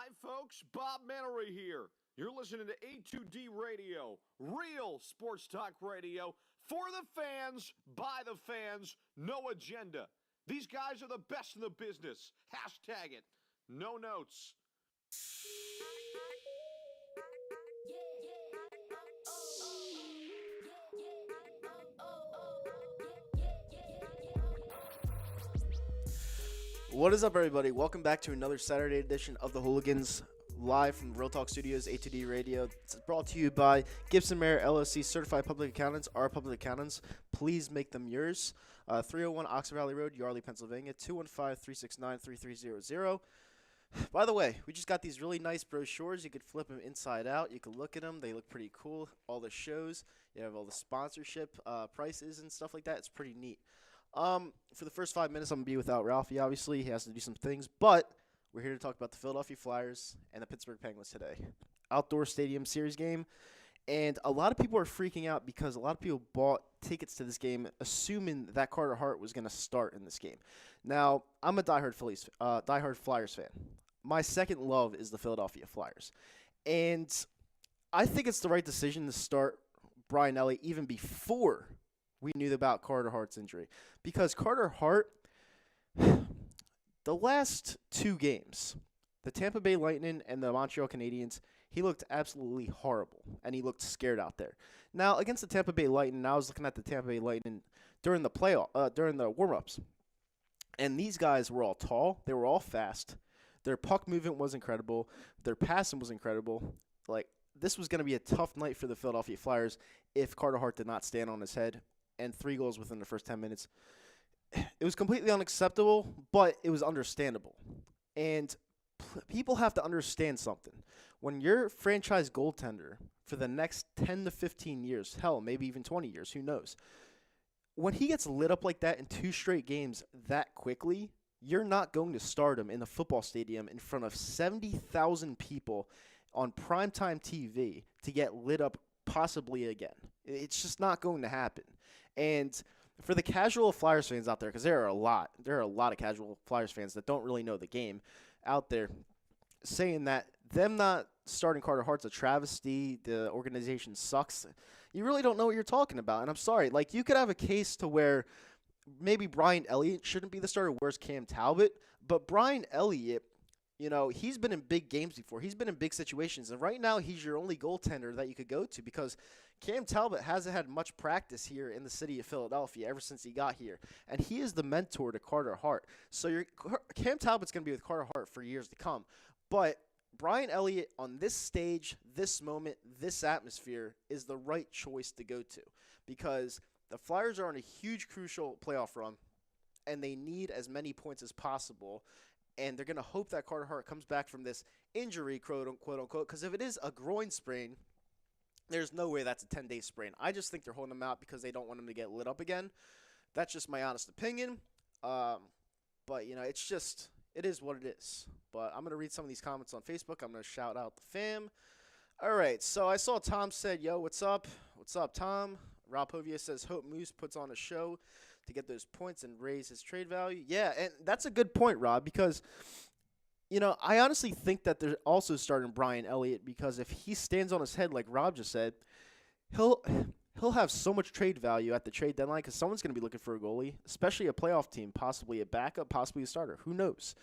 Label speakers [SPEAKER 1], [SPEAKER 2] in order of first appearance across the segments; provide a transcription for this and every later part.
[SPEAKER 1] Hi, folks. Bob Mannery here. You're listening to A2D Radio, real sports talk radio for the fans, by the fans, no agenda. These guys are the best in the business. Hashtag it. No notes.
[SPEAKER 2] What is up, everybody? Welcome back to another Saturday edition of the Hooligans, live from Real Talk Studios, A2D Radio. It's brought to you by Gibson Mayer LLC, Certified Public Accountants. Our public accountants, please make them yours. 301 Oxford Valley Road, Yardley, Pennsylvania, 215-369-3300. By the way, we just got these really nice brochures. You could flip them inside out. You could look at them. They look pretty cool. All the shows. You have all the sponsorship prices and stuff like that. It's pretty neat. For the first 5 minutes, I'm going to be without Ralphie, obviously. He has to do some things. But we're here to talk about the Philadelphia Flyers and the Pittsburgh Penguins today. Outdoor Stadium Series game. And a lot of people are freaking out because a lot of people bought tickets to this game assuming that Carter Hart was going to start in this game. Now, I'm a diehard Flyers fan. My second love is the Philadelphia Flyers. And I think it's the right decision to start Brian Elliott even before we knew about Carter Hart's injury. Because Carter Hart, the last two games, the Tampa Bay Lightning and the Montreal Canadiens, he looked absolutely horrible, and he looked scared out there. Now, against the Tampa Bay Lightning, I was looking at the Tampa Bay Lightning during the warm-ups, and these guys were all tall. They were all fast. Their puck movement was incredible. Their passing was incredible. This was going to be a tough night for the Philadelphia Flyers if Carter Hart did not stand on his head. And 3 goals within the first 10 minutes. It was completely unacceptable, but it was understandable. And people have to understand something. When your franchise goaltender for the next 10 to 15 years, hell, maybe even 20 years, who knows, when he gets lit up like that in 2 straight games that quickly, you're not going to start him in a football stadium in front of 70,000 people on primetime TV to get lit up possibly again. It's just not going to happen. And for the casual Flyers fans out there, because there are a lot of casual Flyers fans that don't really know the game out there, saying that them not starting Carter Hart's a travesty, the organization sucks, you really don't know what you're talking about. And I'm sorry, you could have a case to where maybe Brian Elliott shouldn't be the starter, where's Cam Talbot, but Brian Elliott, he's been in big games before. He's been in big situations. And right now, he's your only goaltender that you could go to because Cam Talbot hasn't had much practice here in the city of Philadelphia ever since he got here. And he is the mentor to Carter Hart. So Cam Talbot's going to be with Carter Hart for years to come. But Brian Elliott on this stage, this moment, this atmosphere is the right choice to go to because the Flyers are on a huge, crucial playoff run, and they need as many points as possible. And they're going to hope that Carter Hart comes back from this injury, quote unquote, because if it is a groin sprain, there's no way that's a 10-day sprain. I just think they're holding him out because they don't want him to get lit up again. That's just my honest opinion. But, it is what it is. But I'm going to read some of these comments on Facebook. I'm going to shout out the fam. All right, so I saw Tom said, yo, what's up? What's up, Tom? Rob Hovia says, hope Moose puts on a show to get those points and raise his trade value. Yeah, and that's a good point, Rob, because, I honestly think that they're also starting Brian Elliott because if he stands on his head like Rob just said, he'll have so much trade value at the trade deadline because someone's going to be looking for a goalie, especially a playoff team, possibly a backup, possibly a starter. Who knows?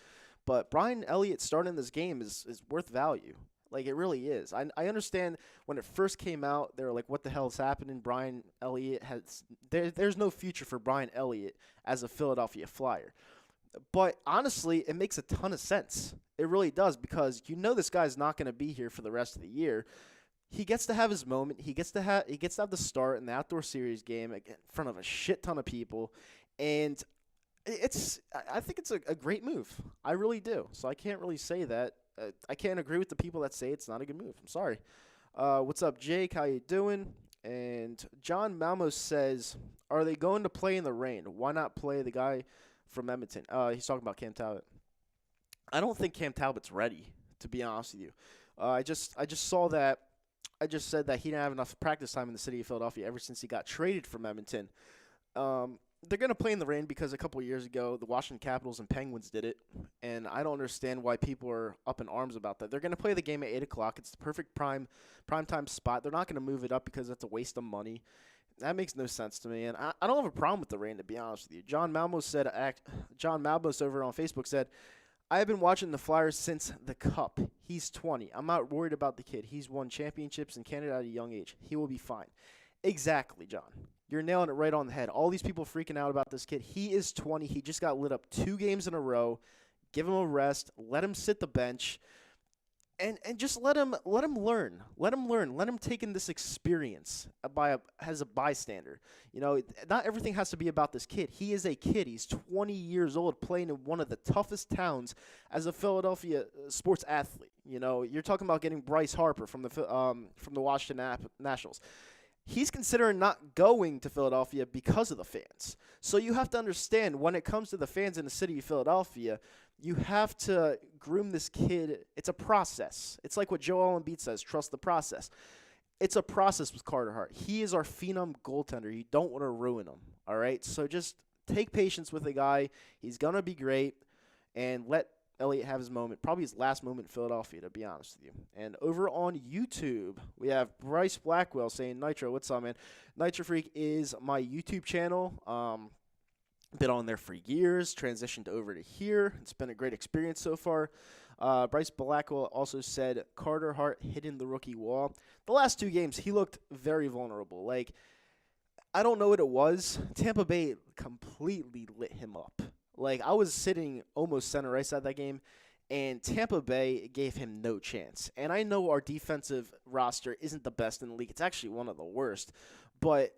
[SPEAKER 2] But Brian Elliott starting this game is worth value. It really is. I understand when it first came out, they were like, what the hell is happening? Brian Elliott there's no future for Brian Elliott as a Philadelphia Flyer. But honestly, it makes a ton of sense. It really does because this guy's not going to be here for the rest of the year. He gets to have his moment. He gets to have the start in the outdoor series game in front of a shit ton of people. And I think it's a great move. I really do. So I can't really say that. I can't agree with the people that say it's not a good move. I'm sorry. What's up, Jake? How you doing? And John Malmo says, are they going to play in the rain? Why not play the guy from Edmonton? He's talking about Cam Talbot. I don't think Cam Talbot's ready, to be honest with you. I just saw that. I just said that he didn't have enough practice time in the city of Philadelphia ever since he got traded from Edmonton. they're going to play in the rain because a couple of years ago, the Washington Capitals and Penguins did it, and I don't understand why people are up in arms about that. They're going to play the game at 8 o'clock. It's the perfect prime time spot. They're not going to move it up because that's a waste of money. That makes no sense to me, and I don't have a problem with the rain, to be honest with you. John Malmos over on Facebook said, I have been watching the Flyers since the Cup. He's 20. I'm not worried about the kid. He's won championships in Canada at a young age. He will be fine. Exactly, John. You're nailing it right on the head. All these people freaking out about this kid. He is 20. He just got lit up 2 games in a row. Give him a rest. Let him sit the bench. And just let him learn. Let him take in this experience as a bystander. You know, not everything has to be about this kid. He is a kid. He's 20 years old, playing in one of the toughest towns as a Philadelphia sports athlete. You know, you're talking about getting Bryce Harper from the Washington Nationals. He's considering not going to Philadelphia because of the fans. So you have to understand, when it comes to the fans in the city of Philadelphia, you have to groom this kid. It's a process. It's like what Joel Embiid says, trust the process. It's a process with Carter Hart. He is our phenom goaltender. You don't want to ruin him, all right? So just take patience with the guy. He's going to be great, and let Elliott have his moment, probably his last moment in Philadelphia, to be honest with you. And over on YouTube, we have Bryce Blackwell saying, Nitro, what's up, man? Nitro Freak is my YouTube channel. Been on there for years, transitioned over to here. It's been a great experience so far. Bryce Blackwell also said Carter Hart hitting the rookie wall. The last 2 games, he looked very vulnerable. Like, I don't know what it was. Tampa Bay completely lit him up. Like, I was sitting almost center ice at that game, and Tampa Bay gave him no chance. And I know our defensive roster isn't the best in the league. It's actually one of the worst. But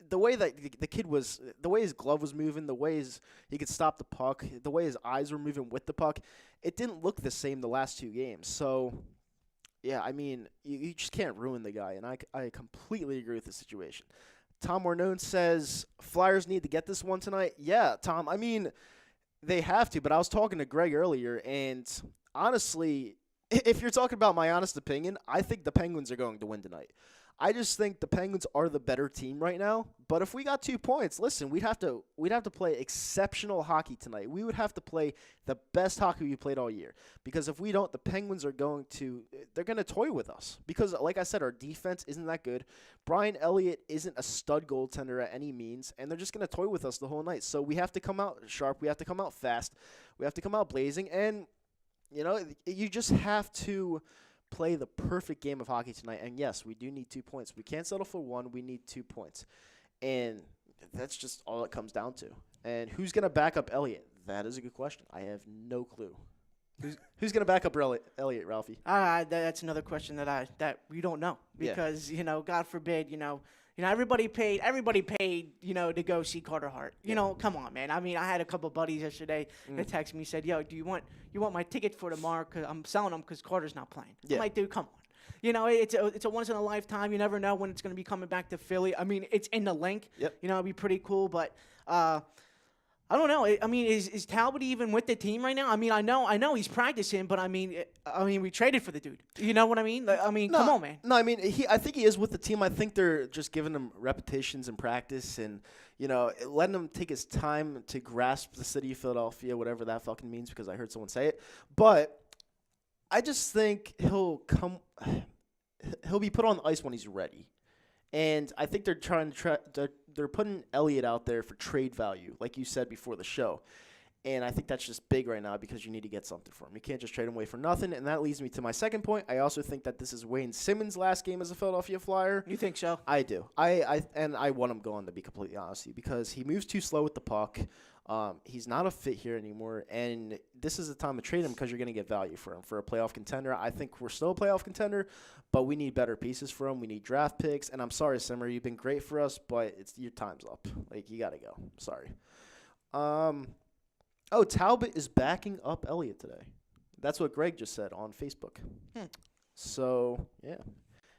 [SPEAKER 2] the way that the kid was, the way his glove was moving, the way he could stop the puck, the way his eyes were moving with the puck, it didn't look the same the last 2 games. So, yeah, I mean, you just can't ruin the guy, and I completely agree with the situation. Tom Warnone says, Flyers need to get this one tonight. Yeah, Tom, I mean, they have to, but I was talking to Greg earlier, and honestly, if you're talking about my honest opinion, I think the Penguins are going to win tonight. I just think the Penguins are the better team right now. But if we got 2 points, listen, we'd have to play exceptional hockey tonight. We would have to play the best hockey we played all year. Because if we don't, the Penguins are going to toy with us. Because like I said, our defense isn't that good. Brian Elliott isn't a stud goaltender at any means, and they're just going to toy with us the whole night. So we have to come out sharp. We have to come out fast. We have to come out blazing, and you know, you just have to play the perfect game of hockey tonight. And yes, we do need 2 points. We can't settle for 1. We need 2 points. And that's just all it comes down to. And who's going to back up Elliott? That is a good question. I have no clue. Who's going to back up Elliott, Ralphie?
[SPEAKER 3] That's another question that we don't know. Because, you know, God forbid, you know, everybody paid, you know, to go see Carter Hart. You know, come on, man. I mean, I had a couple buddies yesterday that texted me, said, yo, do you want my ticket for tomorrow? Because I'm selling them because Carter's not playing. Yeah. I'm like, dude, come on. You know, it's a once in a lifetime. You never know when it's going to be coming back to Philly. I mean, it's in the link. Yep. You know, it'd be pretty cool. But I don't know. I mean, is Talbot even with the team right now? I mean, I know he's practicing, but I mean, we traded for the dude. You know what I mean? I mean, come on, man.
[SPEAKER 2] No, I mean, I think he is with the team. I think they're just giving him repetitions in practice and, you know, letting him take his time to grasp the city of Philadelphia, whatever that fucking means, because I heard someone say it. But I just think he'll be put on the ice when he's ready. And I think they're they're putting Elliott out there for trade value, like you said before the show. And I think that's just big right now because you need to get something for him. You can't just trade him away for nothing. And that leads me to my second point. I also think that this is Wayne Simmons' last game as a Philadelphia Flyer.
[SPEAKER 3] You think so?
[SPEAKER 2] I do. I want him going, to be completely honest with you, because he moves too slow with the puck. He's not a fit here anymore, and this is the time to trade him because you're going to get value for him for a playoff contender. I think we're still a playoff contender, but we need better pieces for him. We need draft picks, and I'm sorry, Simmer, you've been great for us, but your time's up. Like, you got to go. Sorry. Talbot is backing up Elliott today. That's what Greg just said on Facebook. So, yeah.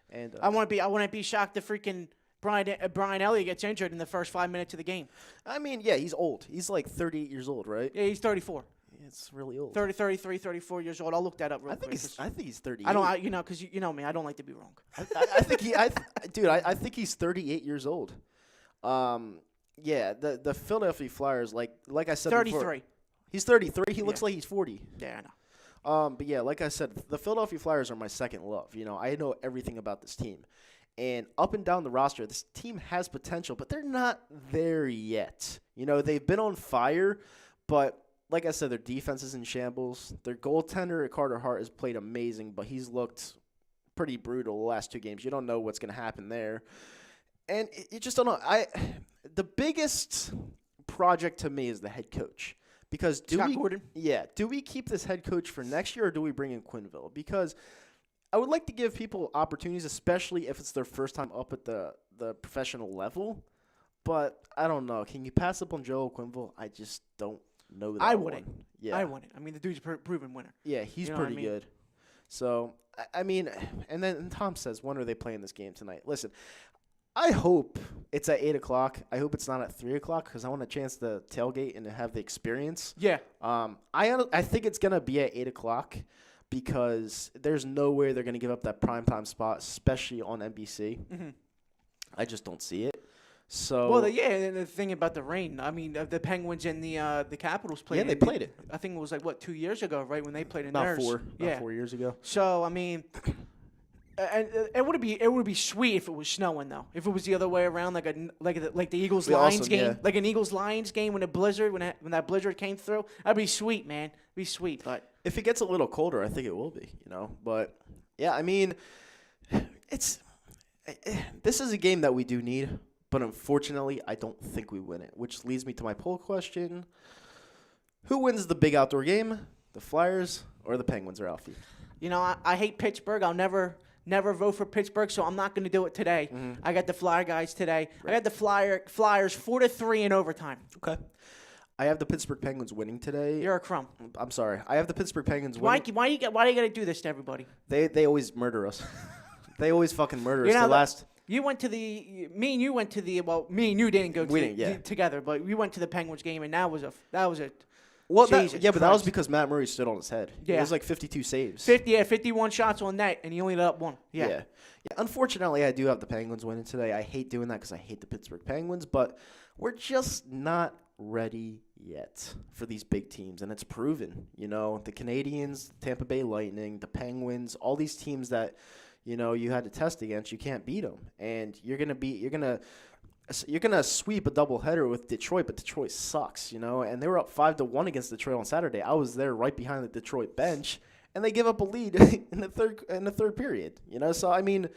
[SPEAKER 2] And
[SPEAKER 3] I wouldn't be shocked if freaking Brian Elliott gets injured in the first 5 minutes of the game.
[SPEAKER 2] I mean, yeah, he's old. He's like 38 years old, right?
[SPEAKER 3] Yeah, he's 34.
[SPEAKER 2] It's really old.
[SPEAKER 3] 33, 34 years old. I'll look that up real quick.
[SPEAKER 2] I think he's 38.
[SPEAKER 3] I don't, because you know me, I don't like to be wrong.
[SPEAKER 2] I think he's 38 years old. Yeah, the Philadelphia Flyers, like I said
[SPEAKER 3] 33.
[SPEAKER 2] before. He's 33. He looks like he's 40.
[SPEAKER 3] Yeah, I know.
[SPEAKER 2] But yeah, like I said, the Philadelphia Flyers are my second love. I know everything about this team. And up and down the roster, this team has potential, but they're not there yet. They've been on fire, but like I said, their defense is in shambles. Their goaltender, Carter Hart, has played amazing, but he's looked pretty brutal the last 2 games. You don't know what's going to happen there. And you just don't know. The biggest project to me is the head coach. Because
[SPEAKER 3] Scott Gordon?
[SPEAKER 2] Yeah. Do we keep this head coach for next year or do we bring in Quenneville? Because I would like to give people opportunities, especially if it's their first time up at the professional level. But I don't know. Can you pass up on Joel Quenneville? I just don't know that.
[SPEAKER 3] I wouldn't.
[SPEAKER 2] Yeah.
[SPEAKER 3] I wouldn't. I mean, the dude's a proven winner.
[SPEAKER 2] Yeah, he's pretty good. So, I mean, and then Tom says, when are they playing this game tonight? Listen, I hope it's at 8 o'clock. I hope it's not at 3 o'clock because I want a chance to tailgate and to have the experience.
[SPEAKER 3] Yeah.
[SPEAKER 2] I think it's going to be at 8 o'clock because there's no way they're going to give up that primetime spot, especially on NBC.
[SPEAKER 3] Mm-hmm.
[SPEAKER 2] I just don't see it. So
[SPEAKER 3] Well, and the thing about the rain, I mean, the Penguins and the Capitals played.
[SPEAKER 2] Yeah, they played it.
[SPEAKER 3] I think it was 2 years ago, right, when they played in
[SPEAKER 2] about
[SPEAKER 3] theirs.
[SPEAKER 2] 4
[SPEAKER 3] Yeah.
[SPEAKER 2] 4 years ago.
[SPEAKER 3] So I mean, and it would be sweet if it was snowing though. If it was the other way around, like the Eagles Lions game,
[SPEAKER 2] yeah.
[SPEAKER 3] like an Eagles Lions game when that blizzard came through, that'd be sweet, man. It'd be sweet, but
[SPEAKER 2] If it gets a little colder, I think it will be, But, yeah, I mean, this is a game that we do need, but unfortunately, I don't think we win it, which leads me to my poll question. Who wins the big outdoor game, the Flyers or the Penguins, Ralphie?
[SPEAKER 3] I hate Pittsburgh. I'll never vote for Pittsburgh, so I'm not going to do it today.
[SPEAKER 2] Mm-hmm.
[SPEAKER 3] I got the Flyer guys today.
[SPEAKER 2] Right.
[SPEAKER 3] I got the Flyers 4-3 in overtime.
[SPEAKER 2] Okay. I have the Pittsburgh Penguins winning today.
[SPEAKER 3] You're a crumb.
[SPEAKER 2] I'm sorry. I have the Pittsburgh Penguins
[SPEAKER 3] Why
[SPEAKER 2] winning.
[SPEAKER 3] do you got to do this to everybody?
[SPEAKER 2] They always murder us. They always fucking murder us.
[SPEAKER 3] You know,
[SPEAKER 2] The last.
[SPEAKER 3] You went to me and you went to me and you didn't go
[SPEAKER 2] We didn't,
[SPEAKER 3] together, but we went to the Penguins game, and that was a
[SPEAKER 2] Well,
[SPEAKER 3] Jesus
[SPEAKER 2] but that was
[SPEAKER 3] Christ.
[SPEAKER 2] because Matt Murray stood on his head.
[SPEAKER 3] Yeah.
[SPEAKER 2] It was like 52 saves.
[SPEAKER 3] 51 shots on net, and he only let up one.
[SPEAKER 2] Yeah. Unfortunately, I do have the Penguins winning today. I hate doing that because I hate the Pittsburgh Penguins, but we're just not ready yet for these big teams, and it's proven. The Canadians, Tampa Bay Lightning, the Penguins, all these teams that you had to test against, you can't beat them, and you're gonna sweep a doubleheader with Detroit, but Detroit sucks, and they were up 5-1 against Detroit on Saturday. I was there right behind the Detroit bench, and they give up a lead in the third period. So I mean,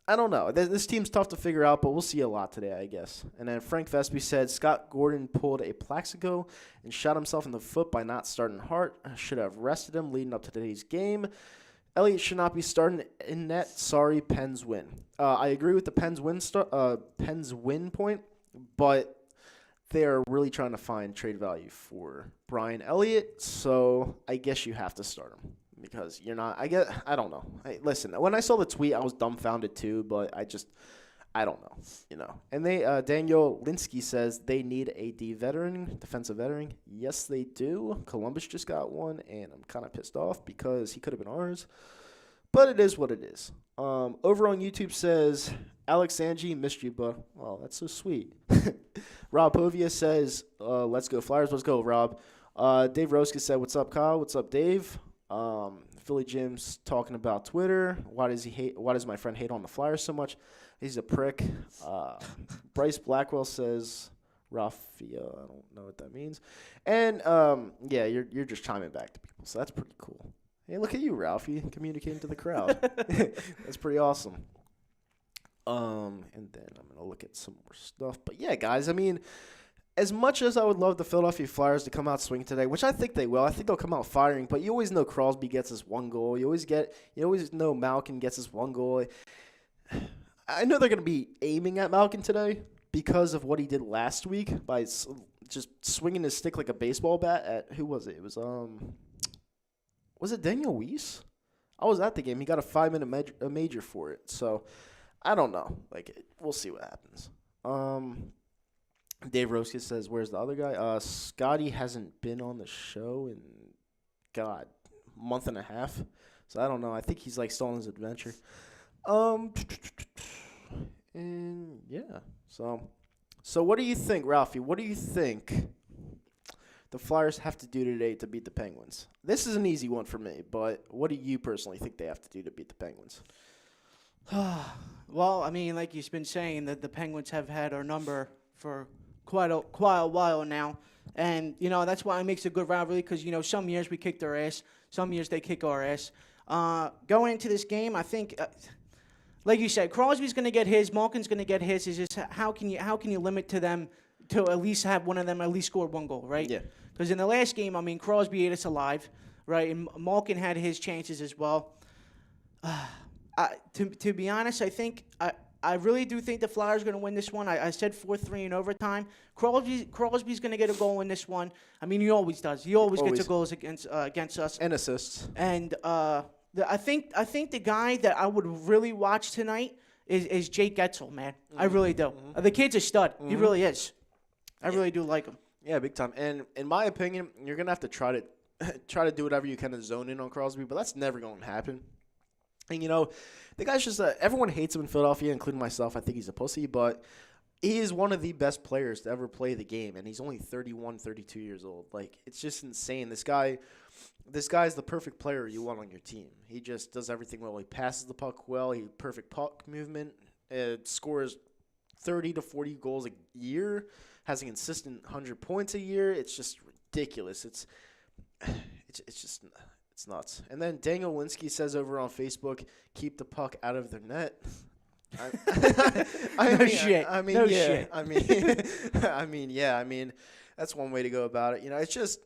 [SPEAKER 2] I don't know. This team's tough to figure out, but we'll see a lot today, I guess. And then Frank Vespi said Scott Gordon pulled a Plaxico and shot himself in the foot by not starting Hart. I should have rested him leading up to today's game. Elliott should not be starting in net. Sorry, Pens win. I agree with the Pens win point, but they are really trying to find trade value for Brian Elliott, so I guess you have to start him because you're not. I don't know. Listen, when I saw the tweet, I was dumbfounded too, but I don't know, And Daniel Linsky says they need a defensive veteran. Yes, they do. Columbus just got one, and I'm kind of pissed off because he could have been ours. But it is what it is. Over on YouTube says, Alex Angie, missed you, bud. Oh, that's so sweet. Rob Povia says, let's go Flyers. Let's go, Rob. Dave Roska said, what's up, Kyle? What's up, Dave? Philly Jim's talking about Twitter. Why does my friend hate on the Flyers so much? He's a prick. Bryce Blackwell says, Raffia, I don't know what that means. And, you're just chiming back to people, so that's pretty cool. Hey, look at you, Ralphie, communicating to the crowd. That's pretty awesome. And then I'm going to look at some more stuff. But, yeah, guys, I mean, as much as I would love the Philadelphia Flyers to come out swinging today, which I think they will, I think they'll come out firing, but you always know Crosby gets his one goal. You always know Malkin gets his one goal. I know they're going to be aiming at Malkin today because of what he did last week by just swinging his stick like a baseball bat at, who was it? It was it Daniel Weiss? I was at the game. He got a 5-minute major for it. So, I don't know. We'll see what happens. Dave Roska says, where's the other guy? Scotty hasn't been on the show in, a month and a half. So, I don't know. I think he's, still on his adventure. And, yeah. So So what do you think, Ralphie? What do you think the Flyers have to do today to beat the Penguins? This is an easy one for me, but what do you personally think they have to do to beat the Penguins?
[SPEAKER 3] Well, I mean, like you've been saying, that the Penguins have had our number for quite a while now. And, that's why it makes a good rivalry because, some years we kick their ass. Some years they kick our ass. Going into this game, I think, like you said, Crosby's going to get his. Malkin's going to get his. It's just how can you limit to them to at least have one of them at least score one goal, right?
[SPEAKER 2] Yeah.
[SPEAKER 3] Because in the last game, I mean, Crosby ate us alive, right? And Malkin had his chances as well. To be honest, I think I really do think the Flyers are going to win this one. I said 4-3 in overtime. Crosby's going to get a goal in this one. I mean, he always does. He always gets a goals against us
[SPEAKER 2] And assists.
[SPEAKER 3] And I think the guy that I would really watch tonight is Jake Getzel, man. I really do. The kid's a stud. He really is. I really do like him.
[SPEAKER 2] Yeah, big time. And in my opinion, you're gonna have to try to do whatever you can to zone in on Crosby, but that's never going to happen. And the guy's just everyone hates him in Philadelphia, including myself. I think he's a pussy, but he is one of the best players to ever play the game, and he's only 31, 32 years old. Like, it's just insane. This guy's the perfect player you want on your team. He just does everything well. He passes the puck well. He perfect puck movement. Scores 30 to 40 goals a year. Has a consistent 100 points a year. It's just ridiculous. It's nuts. And then Daniel Linsky says over on Facebook, keep the puck out of their net.
[SPEAKER 3] Shit.
[SPEAKER 2] I mean, that's one way to go about it. It's just,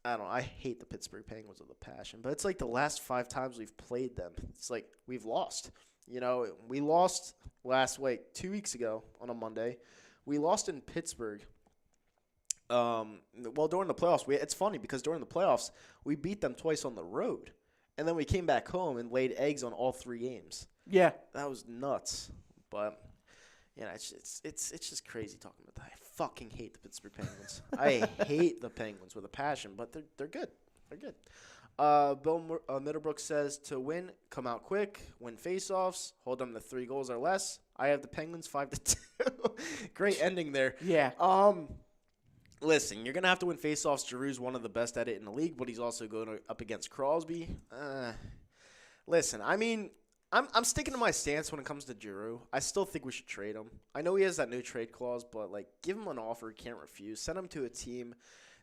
[SPEAKER 2] I hate the Pittsburgh Penguins with a passion, but it's like the last 5 times we've played them, it's like we've lost. We lost last week, 2 weeks ago on a Monday. We lost in Pittsburgh. During the playoffs, it's funny because during the playoffs, we beat them twice on the road. And then we came back home and laid eggs on all 3 games.
[SPEAKER 3] Yeah.
[SPEAKER 2] That was nuts. But, it's just crazy talking about that. I fucking hate the Pittsburgh Penguins. I hate the Penguins with a passion, but they're good. They're good. Bill Middlebrook says, to win, come out quick, win faceoffs, hold them to 3 goals or less. I have the Penguins 5-2. Great ending there.
[SPEAKER 3] Yeah.
[SPEAKER 2] Listen, you're going to have to win faceoffs. Giroux's one of the best at it in the league, but he's also going up against Crosby. Listen, I mean, I'm sticking to my stance when it comes to Giroux. I still think we should trade him. I know he has that no trade clause, but, give him an offer he can't refuse. Send him to a team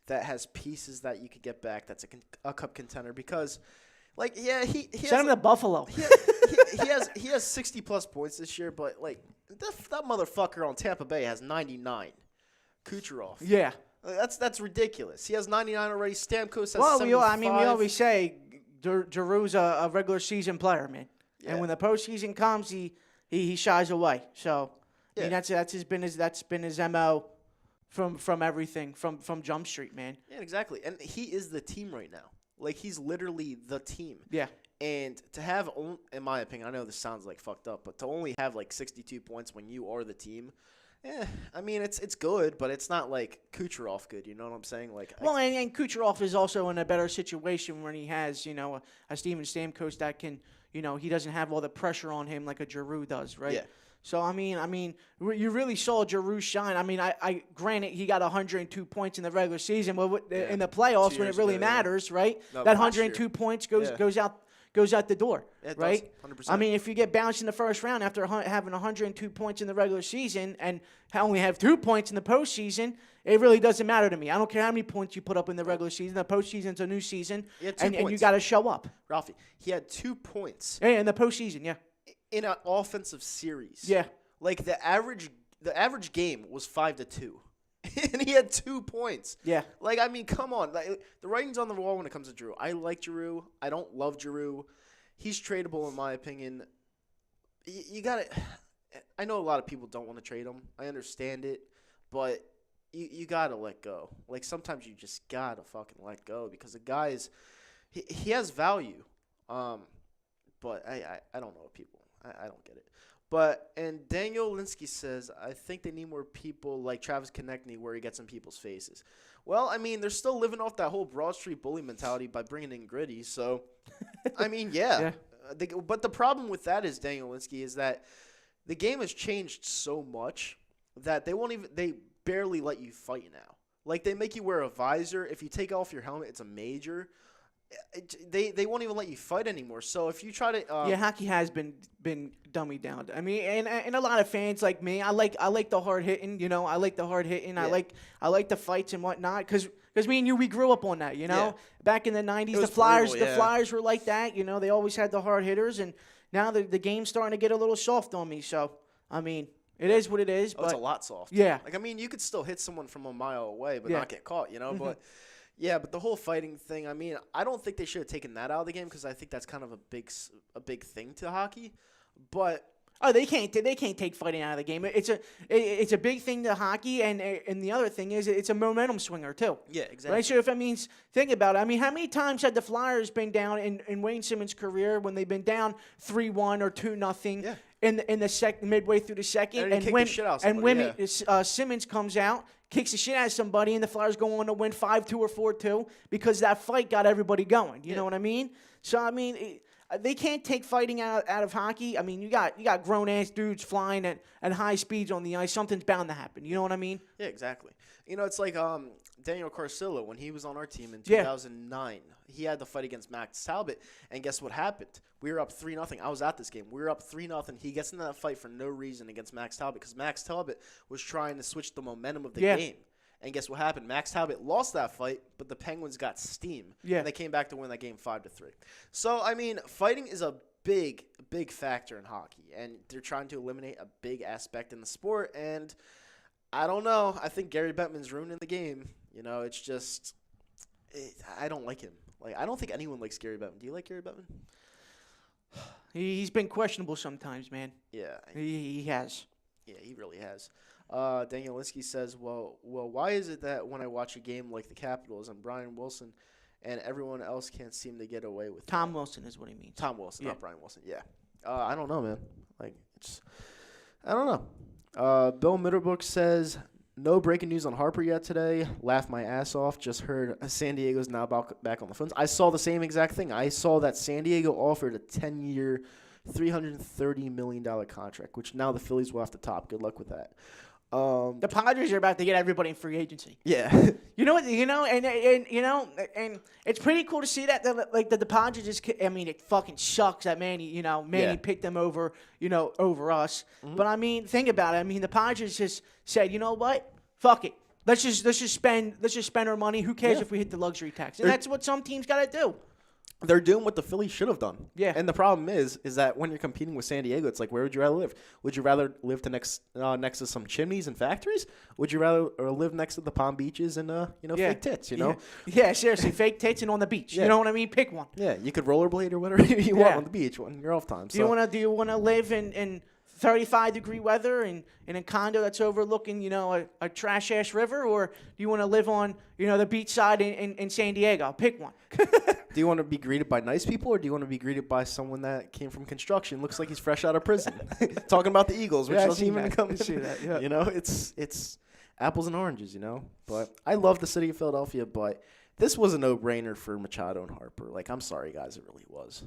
[SPEAKER 2] that has pieces that you could get back that's a cup contender because, he
[SPEAKER 3] send him to Buffalo.
[SPEAKER 2] He has 60-plus points this year, but, that motherfucker on Tampa Bay has 99. Kucherov.
[SPEAKER 3] Yeah.
[SPEAKER 2] That's ridiculous. He has 99 already. Stamkos has 75.
[SPEAKER 3] We always say Giroux's a regular season player, man. Yeah. And when the postseason comes, he shies away. So I mean, that's been his MO from everything from Jump Street, man.
[SPEAKER 2] Yeah, exactly. And he is the team right now. He's literally the team.
[SPEAKER 3] Yeah. And
[SPEAKER 2] to have, in my opinion, I know this sounds fucked up, but to only have 62 points when you are the team. I mean, it's good, but it's not Kucherov good. You know what I'm saying?
[SPEAKER 3] And Kucherov is also in a better situation when he has, a Steven Stamkos that can, he doesn't have all the pressure on him like a Giroux does, right?
[SPEAKER 2] Yeah.
[SPEAKER 3] So, I mean, you really saw Giroux shine. I mean, I granted he got 102 points in the regular season, but in the playoffs when it really matters, right? No, that 102 points goes out the door, right?
[SPEAKER 2] 100%.
[SPEAKER 3] I mean, if you get bounced in the first round after having 102 points in the regular season and only have 2 points in the postseason, it really doesn't matter to me. I don't care how many points you put up in the regular season. The postseason's a new season, and you got to show up.
[SPEAKER 2] Ralphie, he had 2 points.
[SPEAKER 3] Yeah, in the postseason, yeah.
[SPEAKER 2] In an offensive series.
[SPEAKER 3] Yeah.
[SPEAKER 2] The average game was 5-2. And he had 2 points.
[SPEAKER 3] Yeah.
[SPEAKER 2] I mean, come on. The writing's on the wall when it comes to Giroux. I like Giroux. I don't love Giroux. He's tradable in my opinion. You got to – I know a lot of people don't want to trade him. I understand it. But you got to let go. Sometimes you just got to fucking let go because the guy is – he has value. But I don't know what people – I don't get it. And Daniel Linsky says, I think they need more people like Travis Konechny where he gets in people's faces. Well, I mean, they're still living off that whole Broad Street bully mentality by bringing in Gritty. So, I mean, yeah. But the problem with that is, Daniel Linsky, is that the game has changed so much that they barely let you fight now. Like, they make you wear a visor. If you take off your helmet, it's a major. They won't even let you fight anymore. So if you try to
[SPEAKER 3] hockey has been dummied down. I mean, and a lot of fans like me, I like the hard hitting. You know, I like the hard hitting.
[SPEAKER 2] Yeah.
[SPEAKER 3] I like the fights and whatnot because me and you, we grew up on that. You know, back in the '90s, the Flyers
[SPEAKER 2] brutal,
[SPEAKER 3] the Flyers were like that. You know, they always had the hard hitters, and now the game's starting to get a little soft on me. So I mean, it is what it is.
[SPEAKER 2] Oh,
[SPEAKER 3] but
[SPEAKER 2] it's a lot soft.
[SPEAKER 3] Yeah.
[SPEAKER 2] Like, I mean, you could still hit someone from a mile away, but
[SPEAKER 3] Yeah.
[SPEAKER 2] not get caught. You know, but. Yeah, but the whole fighting thing, I mean, I don't think they should have taken that out of the game because I think that's kind of a big thing to hockey. But
[SPEAKER 3] they can't take fighting out of the game. It's a big thing to hockey, and the other thing is it's a momentum swinger too.
[SPEAKER 2] yeah, exactly.
[SPEAKER 3] Right. So if that means, think about it. I mean, how many times had the Flyers been down in Wayne Simmons' career when they've been down 3-1 or 2-0
[SPEAKER 2] Yeah.
[SPEAKER 3] in the second, midway through the second,
[SPEAKER 2] And he kicked the shit out of somebody,
[SPEAKER 3] Simmons comes out, kicks the shit out of somebody, and the Flyers go on to win 5-2 or 4-2 because that fight got everybody going. You know what I mean? So I mean, they can't take fighting out of hockey. I mean, you got grown ass dudes flying at high speeds on the ice. Something's bound to happen. You know what I mean?
[SPEAKER 2] Yeah, exactly. You know, it's like Daniel Carcillo when he was on our team in
[SPEAKER 3] Yeah.
[SPEAKER 2] 2009. He had the fight against Max Talbot, and guess what happened? We were up 3-0. I was at this game. We were up 3-0. He gets into that fight for no reason against Max Talbot because Max Talbot was trying to switch the momentum of the game. And guess what happened? Max Talbot lost that fight, but the Penguins got steam.
[SPEAKER 3] Yeah.
[SPEAKER 2] And they came back to win that game 5-3. So, I mean, fighting is a big, big factor in hockey, and they're trying to eliminate a big aspect in the sport, and I don't know. I think Gary Bettman's ruining the game. You know, it's just I don't like him. Like, I don't think anyone likes Gary Bettman. Do you like Gary Bettman?
[SPEAKER 3] He's been questionable sometimes, man.
[SPEAKER 2] Yeah.
[SPEAKER 3] He has.
[SPEAKER 2] Yeah, he really has. Daniel Linsky says, well, why is it that when I watch a game like the Capitals and Brian Wilson and everyone else can't seem to get away with
[SPEAKER 3] Tom Wilson is what he means.
[SPEAKER 2] Tom Wilson,
[SPEAKER 3] Yeah.
[SPEAKER 2] not Brian Wilson. Yeah. I don't know, man. Like, I don't know. Bill Mitterbrook says, no breaking news on Harper yet today. Laughed my ass off. Just heard San Diego's now back on the phones. I saw the same exact thing. I saw that San Diego offered a 10-year, $330 million contract, which now the Phillies will have to top. Good luck with that.
[SPEAKER 3] The Padres are about to get everybody in free agency.
[SPEAKER 2] Yeah.
[SPEAKER 3] You know what? You know, and it's pretty cool to see that. The Padres just. I mean, it fucking sucks that Manny. Manny picked them over. Over us.
[SPEAKER 2] Mm-hmm.
[SPEAKER 3] But I mean, think about it. I mean, the Padres just said, you know what? Fuck it. Let's just spend our money. Who cares if we hit the luxury tax? And that's what some teams got to do.
[SPEAKER 2] They're doing what the Phillies should have done.
[SPEAKER 3] Yeah.
[SPEAKER 2] And the problem is that when you're competing with San Diego, it's like, where would you rather live? Would you rather live next to some chimneys and factories? Would you rather live next to the Palm Beaches and fake tits?
[SPEAKER 3] Yeah, seriously, fake tits and on the beach.
[SPEAKER 2] Yeah.
[SPEAKER 3] You know what I mean? Pick one.
[SPEAKER 2] Yeah, you could rollerblade or whatever you want on the beach on your off time.
[SPEAKER 3] Do you want to live in 35-degree weather in a condo that's overlooking, a trash-ass river, or do you want to live on, the beach side in San Diego? Pick one.
[SPEAKER 2] Do you want to be greeted by nice people, or do you want to be greeted by someone that came from construction, looks like he's fresh out of prison, talking about the Eagles, which doesn't even come
[SPEAKER 3] into that? Yeah.
[SPEAKER 2] It's apples and oranges, But I love the city of Philadelphia, but this was a no-brainer for Machado and Harper. Like, I'm sorry, guys, it really was.